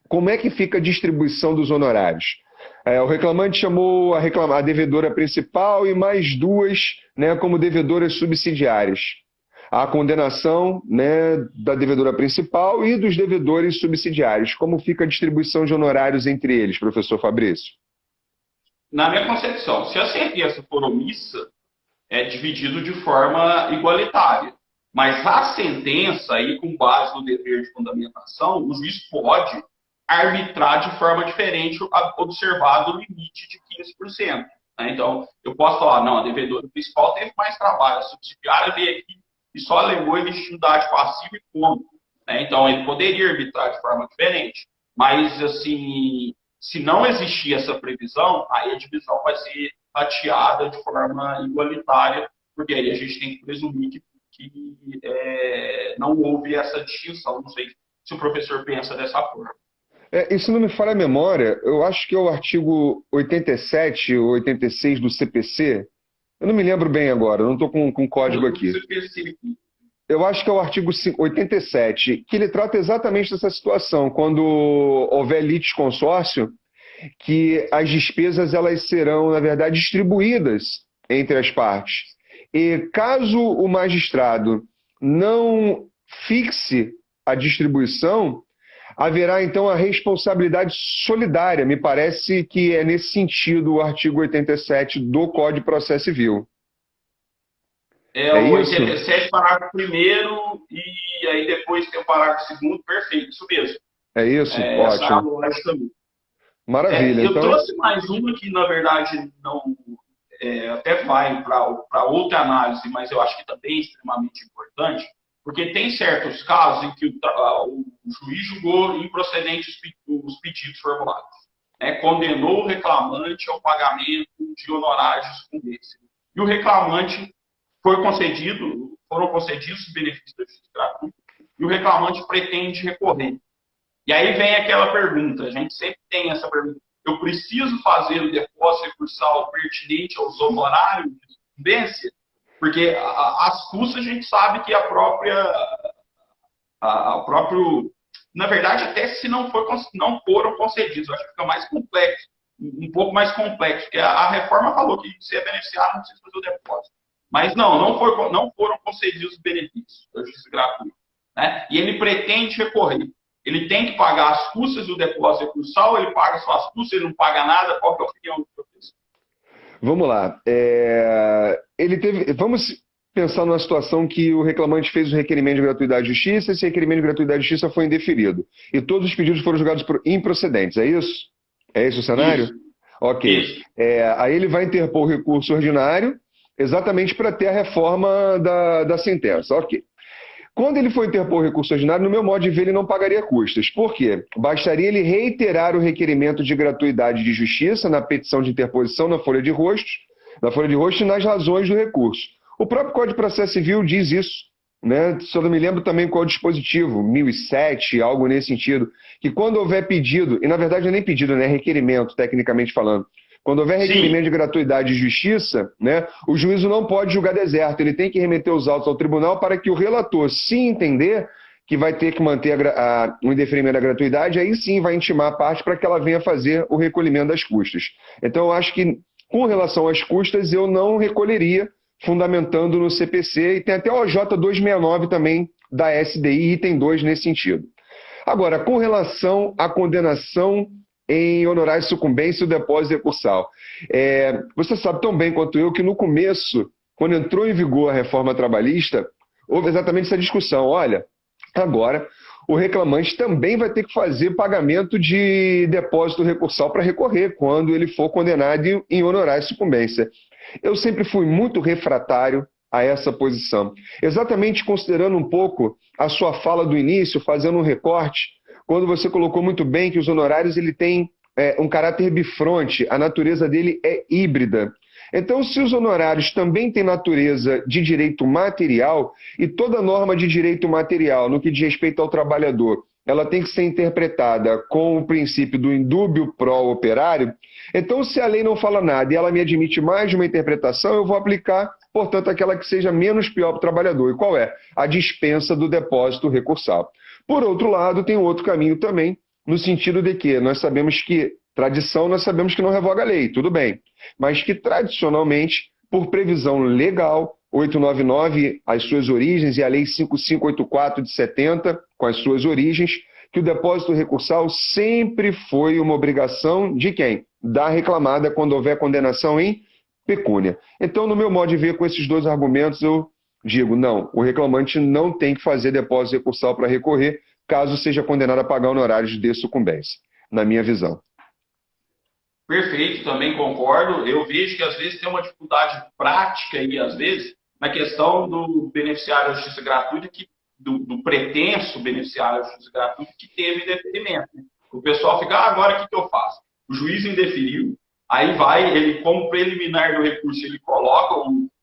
Speaker 1: como é que fica a distribuição dos honorários? O reclamante chamou a devedora principal e mais duas, né, como devedoras subsidiárias. A condenação, né, da devedora principal e dos devedores subsidiários. Como fica a distribuição de honorários entre eles, professor Fabrício?
Speaker 2: Na minha concepção, se a sentença for omissa, é dividido de forma igualitária. Mas a sentença, aí, com base no dever de fundamentação, o juiz pode arbitrar de forma diferente, observado o limite de 15%. Né? Então, eu posso falar, não, a devedora principal teve mais trabalho, a subsidiária veio aqui e só alegou ilegitimidade passiva e como. Né? Então, ele poderia arbitrar de forma diferente. Mas, assim, se não existir essa previsão, aí a divisão vai ser fatiada de forma igualitária, porque aí a gente tem que presumir que não houve essa distinção. Não sei se o professor pensa dessa forma.
Speaker 1: E se não me falha a memória, eu acho que é o artigo 87 ou 86 do CPC, eu não me lembro bem agora, não estou com o código aqui. Eu acho que é o artigo 87, que ele trata exatamente dessa situação, quando houver litisconsórcio, que as despesas elas serão, na verdade, distribuídas entre as partes. E caso o magistrado não fixe a distribuição, haverá então a responsabilidade solidária. Me parece que é nesse sentido o artigo 87 do Código de Processo Civil.
Speaker 2: O 87, parágrafo 1º, e aí depois tem o parágrafo 2º, perfeito, isso mesmo.
Speaker 1: É isso? Ótimo.
Speaker 2: Essa é a lógica também.
Speaker 1: Maravilha.
Speaker 2: Eu trouxe mais uma que, na verdade, não até vai para outra análise, mas eu acho que também é extremamente importante, porque tem certos casos em que o juiz julgou improcedentes os pedidos formulados. Né? Condenou o reclamante ao pagamento de honorários com esse. E o reclamante foram concedidos os benefícios da justiça gratuita, e o reclamante pretende recorrer. E aí vem aquela pergunta, a gente sempre tem essa pergunta, eu preciso fazer o depósito recursal pertinente aos honorários de sucumbência? Porque as custas a gente sabe que na verdade, até se não foram concedidos, eu acho que fica mais complexo, um pouco mais complexo, porque a reforma falou que se é beneficiário não precisa fazer o depósito. Mas não foram concedidos os benefícios da justiça gratuita. Né? E ele pretende recorrer. Ele tem que pagar as custas do depósito recursal, ele paga só as custas, ele não paga nada. Qual que é a opinião do professor?
Speaker 1: Vamos lá. Vamos pensar numa situação que o reclamante fez o requerimento de gratuidade de justiça, esse requerimento de gratuidade de justiça foi indeferido. E todos os pedidos foram julgados por improcedentes, é isso? É esse o cenário?
Speaker 2: Isso.
Speaker 1: Ok.
Speaker 2: Isso.
Speaker 1: Aí ele vai interpor o recurso ordinário, exatamente para ter a reforma da sentença. Ok. Quando ele for interpor o recurso ordinário, no meu modo de ver, ele não pagaria custas. Por quê? Bastaria ele reiterar o requerimento de gratuidade de justiça na petição de interposição na folha de rosto e nas razões do recurso. O próprio Código de Processo Civil diz isso, né? Só não me lembro também qual é o dispositivo, 1007, algo nesse sentido, que quando houver pedido, e na verdade não é nem pedido, né? É requerimento, tecnicamente falando. Quando houver requerimento de gratuidade de justiça, né, o juízo não pode julgar deserto, ele tem que remeter os autos ao tribunal para que o relator, se entender que vai ter que manter o indeferimento da gratuidade, aí sim vai intimar a parte para que ela venha fazer o recolhimento das custas. Então eu acho que, com relação às custas, eu não recolheria, fundamentando no CPC, e tem até o OJ 269 também da SDI, item 2 nesse sentido. Agora, com relação à condenação em honorários de sucumbência e o depósito recursal. Você sabe tão bem quanto eu que no começo, quando entrou em vigor a reforma trabalhista, houve exatamente essa discussão. Olha, agora o reclamante também vai ter que fazer pagamento de depósito recursal para recorrer quando ele for condenado em honorários de sucumbência. Eu sempre fui muito refratário a essa posição, exatamente considerando um pouco a sua fala do início, fazendo um recorte, quando você colocou muito bem que os honorários ele tem um caráter bifronte, a natureza dele é híbrida. Então, se os honorários também têm natureza de direito material, e toda norma de direito material, no que diz respeito ao trabalhador, ela tem que ser interpretada com o princípio do indúbio pro operário, então, se a lei não fala nada e ela me admite mais de uma interpretação, eu vou aplicar, portanto, aquela que seja menos pior para o trabalhador. E qual é? A dispensa do depósito recursal. Por outro lado, tem um outro caminho também, no sentido de que nós sabemos que tradição, nós sabemos que não revoga a lei, tudo bem. Mas que tradicionalmente, por previsão legal, 899, as suas origens, e a Lei 5584 de 70, com as suas origens, que o depósito recursal sempre foi uma obrigação de quem? Da reclamada quando houver condenação em pecúnia. Então, no meu modo de ver, com esses dois argumentos, eu digo, não, o reclamante não tem que fazer depósito recursal para recorrer, caso seja condenado a pagar honorários de sucumbência, na minha visão.
Speaker 2: Perfeito, também concordo. Eu vejo que às vezes tem uma dificuldade prática aí, às vezes, na questão do beneficiário da justiça gratuita, do pretenso beneficiário da justiça gratuita que teve indeferimento. O pessoal fica, agora o que eu faço? O juiz indeferiu, aí vai, ele, como preliminar do recurso, ele coloca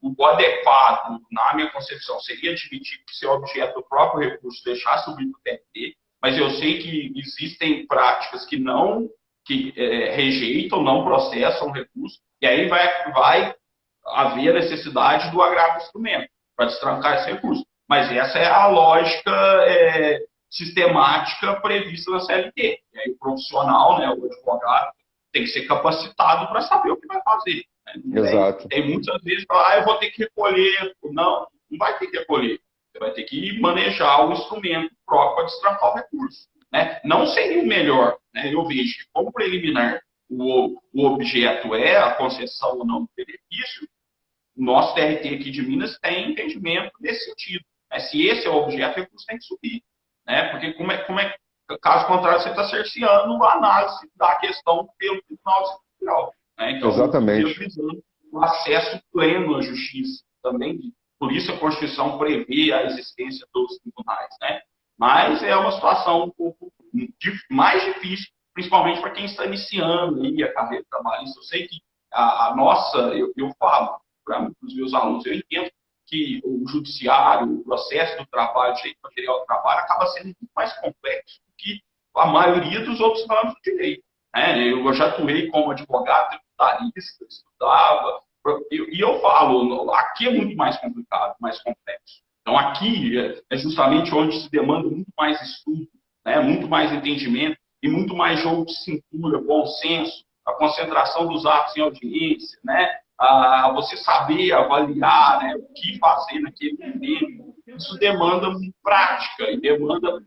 Speaker 2: o adequado, na minha concepção, seria admitir que seu objeto do próprio recurso deixar subir para o TRT, mas eu sei que existem práticas que rejeitam, não processam o recurso, e aí vai haver a necessidade do agravo do instrumento para destrancar esse recurso. Mas essa é a lógica sistemática prevista na CLT. E aí o profissional, né, o advogado, tem que ser capacitado para saber o que vai fazer. Né?
Speaker 1: Exato.
Speaker 2: Tem muitas vezes, eu vou ter que recolher. Não vai ter que recolher. Você vai ter que manejar o instrumento próprio para destrancar o recurso. Né? Não seria o melhor. Né? Eu vejo que, como preliminar, o objeto é a concessão ou não do benefício, o nosso TRT aqui de Minas tem entendimento nesse sentido. Né? Se esse é o objeto, o recurso tem que subir. Né? Porque, caso contrário, você está cerceando a análise da questão pelo Tribunal Superior. Né? Então,
Speaker 1: exatamente.
Speaker 2: O acesso pleno à justiça também. Por isso, a Constituição prevê a existência dos tribunais. Né? Mas é uma situação um pouco mais difícil, principalmente para quem está iniciando aí a carreira trabalhista. Eu sei que a nossa, eu falo para os meus alunos, eu entendo que o judiciário, o processo do trabalho, o direito material do trabalho, acaba sendo muito mais complexo do que a maioria dos outros ramos do direito. Né? Eu já atuei como advogado tributarista, estudava, e eu falo, aqui é muito mais complicado, mais complexo. Então, aqui é justamente onde se demanda muito mais estudo, né? Muito mais entendimento e muito mais jogo de cintura, bom senso, a concentração dos atos em audiência, né? Você saber avaliar, né? O que fazer naquele momento. Isso demanda prática e demanda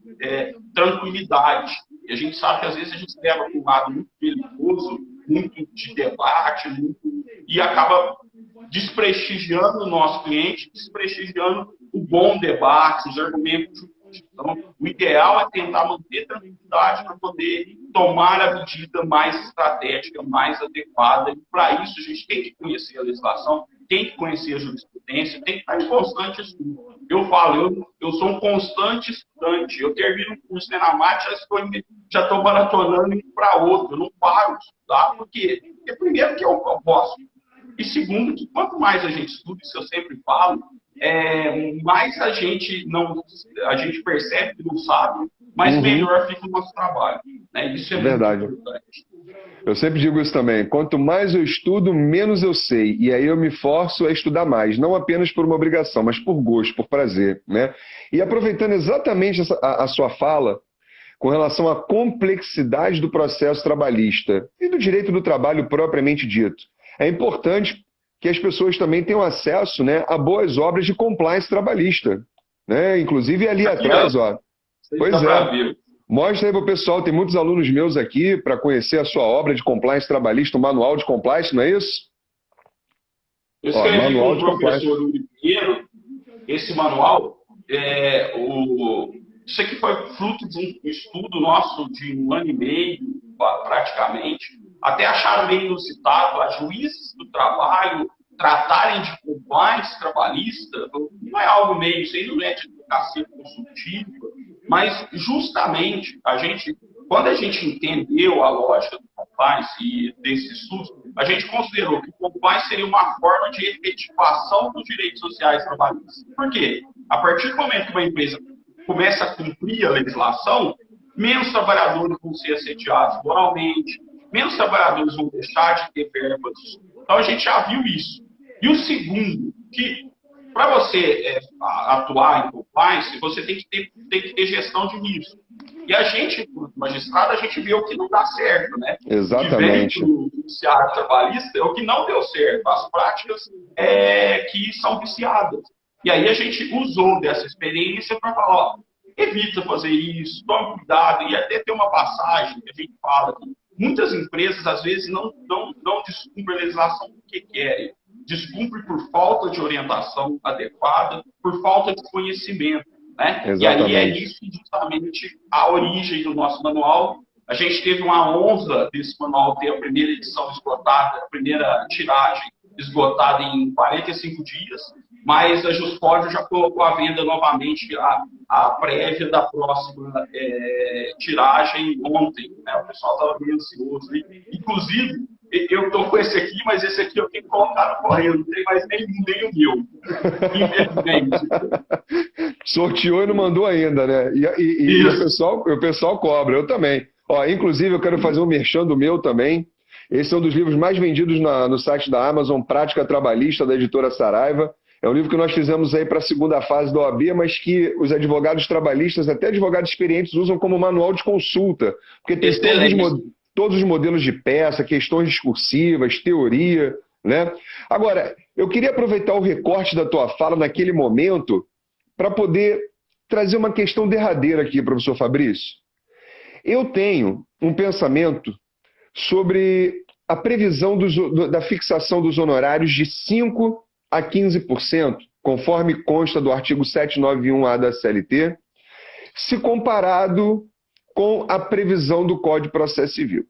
Speaker 2: tranquilidade. E a gente sabe que, às vezes, a gente leva para um lado muito perigoso, muito de debate, e acaba desprestigiando o nosso cliente, desprestigiando o bom debate, os argumentos jurídicos. Então, o ideal é tentar manter tranquilidade para poder tomar a medida mais estratégica, mais adequada. E, para isso, a gente tem que conhecer a legislação, tem que conhecer a jurisprudência, tem que estar em constante estudo. Eu falo, eu sou um constante estudante. Eu termino um curso na Mate, já estou maratonando indo para outro. Eu não paro de estudar, porque primeiro que eu posso. E segundo, que quanto mais a gente estuda, isso eu sempre falo, mais a gente percebe que não sabe, mas melhor fica o nosso trabalho. Né? Isso é
Speaker 1: verdade.
Speaker 2: Muito importante.
Speaker 1: Eu sempre digo isso também. Quanto mais eu estudo, menos eu sei. E aí eu me forço a estudar mais. Não apenas por uma obrigação, mas por gosto, por prazer. Né? E aproveitando exatamente a sua fala, com relação à complexidade do processo trabalhista e do direito do trabalho propriamente dito, é importante que as pessoas também tenham acesso, né, a boas obras de compliance trabalhista. Né? Inclusive ali atrás, ó. Pois é. Mostra aí para o pessoal, tem muitos alunos meus aqui para conhecer a sua obra de compliance trabalhista, o manual de compliance, não é isso?
Speaker 2: Eu escrevi com
Speaker 1: manual
Speaker 2: o
Speaker 1: de compliance.
Speaker 2: professor Uri Pinheiro esse manual. Isso aqui foi fruto de um estudo nosso de 1 ano e meio, praticamente. Até acharam meio inusitado a juízes do trabalho tratarem de compliance trabalhista. Não é algo meio, isso aí não é de advocacia consultiva, mas justamente quando a gente entendeu a lógica do compliance e desse estudo, a gente considerou que o compliance seria uma forma de efetivação dos direitos sociais trabalhistas. Por quê? A partir do momento que uma empresa começa a cumprir a legislação, menos trabalhadores vão ser assediados moralmente, menos trabalhadores vão deixar de ter verbas. Então a gente já viu isso. E o segundo, que para você atuar em compliance, você tem que ter gestão de risco. E a gente, magistrado, a gente viu que não dá certo, né?
Speaker 1: Exatamente.
Speaker 2: O judiciário trabalhista é o que não deu certo, as práticas que são viciadas. E aí a gente usou dessa experiência para falar, evita fazer isso, tome cuidado, e até tem uma passagem que a gente fala que muitas empresas, às vezes, não descumprem a legislação porque querem. Descumpre por falta de orientação adequada, por falta de conhecimento. Né? E aí é isso justamente a origem do nosso manual. A gente teve uma honra desse manual ter a primeira edição esgotada, a primeira tiragem esgotada em 45 dias, mas a Juspódio já colocou à venda novamente a prévia da próxima tiragem ontem. Né? O pessoal estava bem ansioso. Inclusive, eu estou com esse aqui, mas esse aqui eu tenho que colocar no correio, não tem mais nem o meu. Infelizmente.
Speaker 1: Sorteou e não mandou ainda, né? E o pessoal cobra, eu também. Inclusive, eu quero fazer um merchan do meu também. Esse é um dos livros mais vendidos no site da Amazon, Prática Trabalhista, da editora Saraiva. É um livro que nós fizemos aí para a segunda fase da OAB, mas que os advogados trabalhistas, até advogados experientes, usam como manual de consulta. Porque tem todos os modelos de peça, questões discursivas, teoria, né? Agora, eu queria aproveitar o recorte da tua fala naquele momento para poder trazer uma questão derradeira aqui, professor Fabrício. Eu tenho um pensamento sobre a previsão da fixação dos honorários de 5% a 15%, conforme consta do artigo 791-A da CLT, se comparado com a previsão do Código de Processo Civil.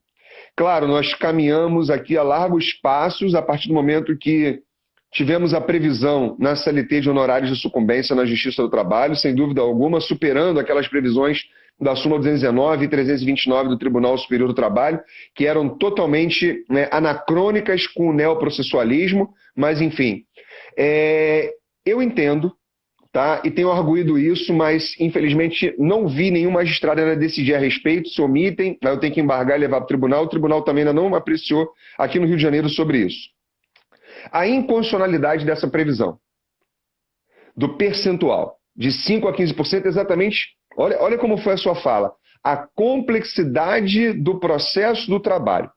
Speaker 1: Claro, nós caminhamos aqui a largos passos a partir do momento que tivemos a previsão na CLT de honorários de sucumbência na Justiça do Trabalho, sem dúvida alguma, superando aquelas previsões da súmula 219 e 329 do Tribunal Superior do Trabalho, que eram totalmente anacrônicas com o neoprocessualismo, mas enfim. Eu entendo, tá? E tenho arguído isso, mas infelizmente não vi nenhum magistrado ainda decidir a respeito, se omitem, eu tenho que embargar e levar para o tribunal também ainda não apreciou aqui no Rio de Janeiro sobre isso. A inconstitucionalidade dessa previsão, do percentual, de 5% a 15%, exatamente, olha como foi a sua fala, a complexidade do processo do trabalho.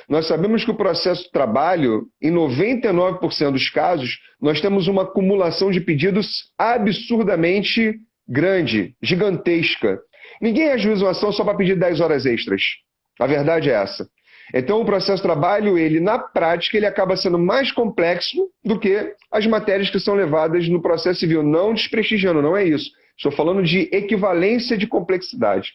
Speaker 1: Nós sabemos que o processo do trabalho, em 99% dos casos, nós temos uma acumulação de pedidos absurdamente grande, gigantesca. Ninguém ajuiza uma ação só para pedir 10 horas extras. A verdade é essa. Então, o processo de trabalho, na prática, ele acaba sendo mais complexo do que as matérias que são levadas no processo civil. Não desprestigiando, não é isso. Estou falando de equivalência de complexidade.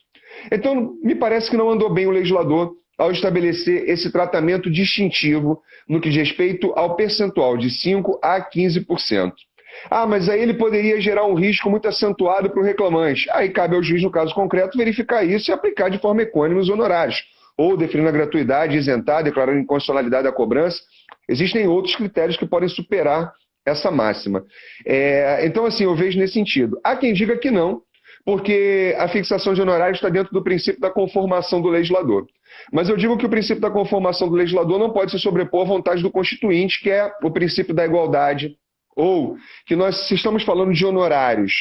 Speaker 1: Então, me parece que não andou bem o legislador ao estabelecer esse tratamento distintivo no que diz respeito ao percentual de 5% a 15%. Mas aí ele poderia gerar um risco muito acentuado para o reclamante. Aí cabe ao juiz, no caso concreto, verificar isso e aplicar de forma equânime os honorários. Ou definindo a gratuidade, isentar, declarando inconstitucionalidade da cobrança. Existem outros critérios que podem superar essa máxima. Então, assim, eu vejo nesse sentido. Há quem diga que não, porque a fixação de honorários está dentro do princípio da conformação do legislador. Mas eu digo que o princípio da conformação do legislador não pode se sobrepor à vontade do Constituinte, que é o princípio da igualdade, ou que se estamos falando de honorários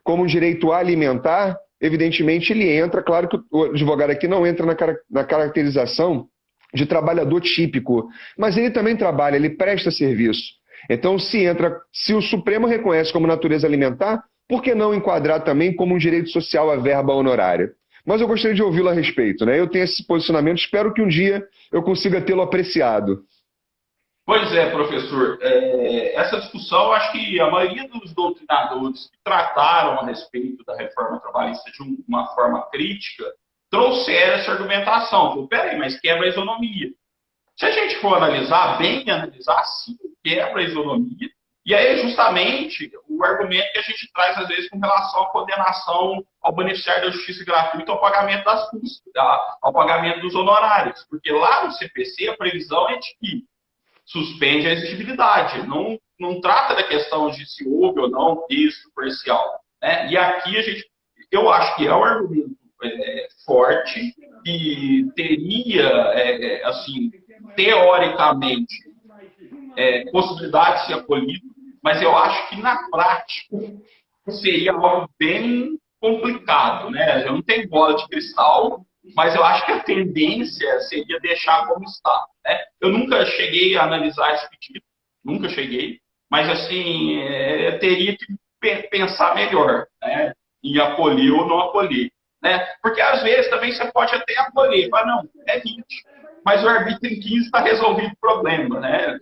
Speaker 1: como um direito alimentar, evidentemente ele entra, claro que o advogado aqui não entra na caracterização de trabalhador típico, mas ele também trabalha, ele presta serviço. Então, se o Supremo reconhece como natureza alimentar, por que não enquadrar também como um direito social a verba honorária? mas eu gostaria de ouvi-lo a respeito, né? Eu tenho esse posicionamento, espero que um dia eu consiga tê-lo apreciado.
Speaker 2: Pois é, professor. Essa discussão, acho que a maioria dos doutrinadores que trataram a respeito da reforma trabalhista de uma forma crítica trouxeram essa argumentação. Falou, peraí, mas quebra a isonomia. Se a gente for analisar, bem analisar, sim, quebra a isonomia. E aí, justamente, o argumento que a gente traz, às vezes, com relação à condenação ao beneficiário da justiça gratuita ao pagamento das custas, ao pagamento dos honorários. Porque lá no CPC, a previsão é de que suspende a exigibilidade, não trata da questão de se houve ou não texto parcial. Né? E aqui eu acho que é um argumento forte que teria, assim, teoricamente, possibilidade de ser acolhido, mas eu acho que na prática seria algo bem complicado. Né? Eu não tenho bola de cristal, mas eu acho que a tendência seria deixar como está. Né? Eu nunca cheguei a analisar esse pedido, nunca cheguei, mas assim, teria que pensar melhor, né? Em acolher ou não acolher. Né? Porque às vezes também você pode até acolher, mas não, é 20. Mas o arbítrio em 15 está resolvido o problema. Né?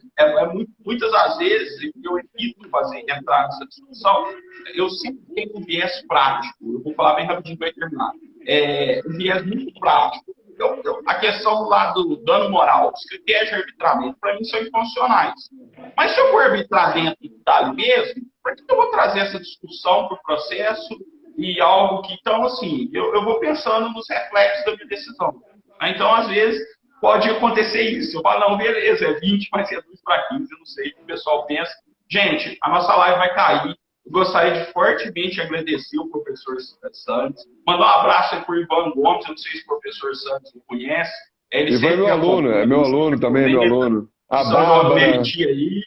Speaker 2: Muitas das vezes, eu evito entrar nessa discussão, eu sempre tenho um viés prático. Eu vou falar bem rapidinho para terminar. Um viés muito prático. A questão lá do dano moral, os critérios de arbitramento, para mim, são inconstitucionais. Mas se eu for arbitrar dentro do talho mesmo, por que eu vou trazer essa discussão para o processo e algo que, então, assim, eu vou pensando nos reflexos da minha decisão. Então, às vezes, pode acontecer isso. Eu falo, não, beleza, é 20, mas é 2 para 15, eu não sei o que o pessoal pensa. Gente, a nossa live vai cair. Eu gostaria de fortemente agradecer o professor Santos. Mandar um abraço aí para o Ivan Gomes, eu não sei se o professor Santos o conhece.
Speaker 1: Ivan é meu aluno, meu aluno também, é meu aluno. A Bárbara
Speaker 2: aí,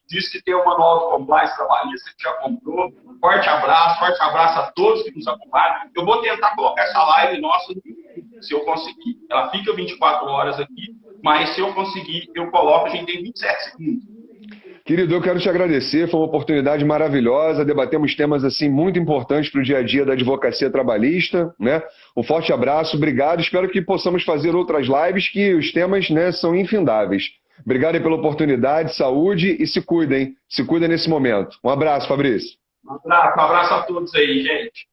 Speaker 2: disse que tem o manual de compliance trabalhista que já comprou. Forte abraço a todos que nos acompanham. Eu vou tentar colocar essa live nossa no YouTube, se eu conseguir. Ela fica 24 horas aqui, mas se eu conseguir, eu coloco, a gente tem 27 segundos.
Speaker 1: Querido, eu quero te agradecer, foi uma oportunidade maravilhosa, debatemos temas assim muito importantes para o dia a dia da advocacia trabalhista, né? Um forte abraço, obrigado, espero que possamos fazer outras lives, que os temas, né, são infindáveis. Obrigado aí pela oportunidade, saúde e se cuidem nesse momento. Um abraço, Fabrício.
Speaker 2: Um abraço a todos aí, gente.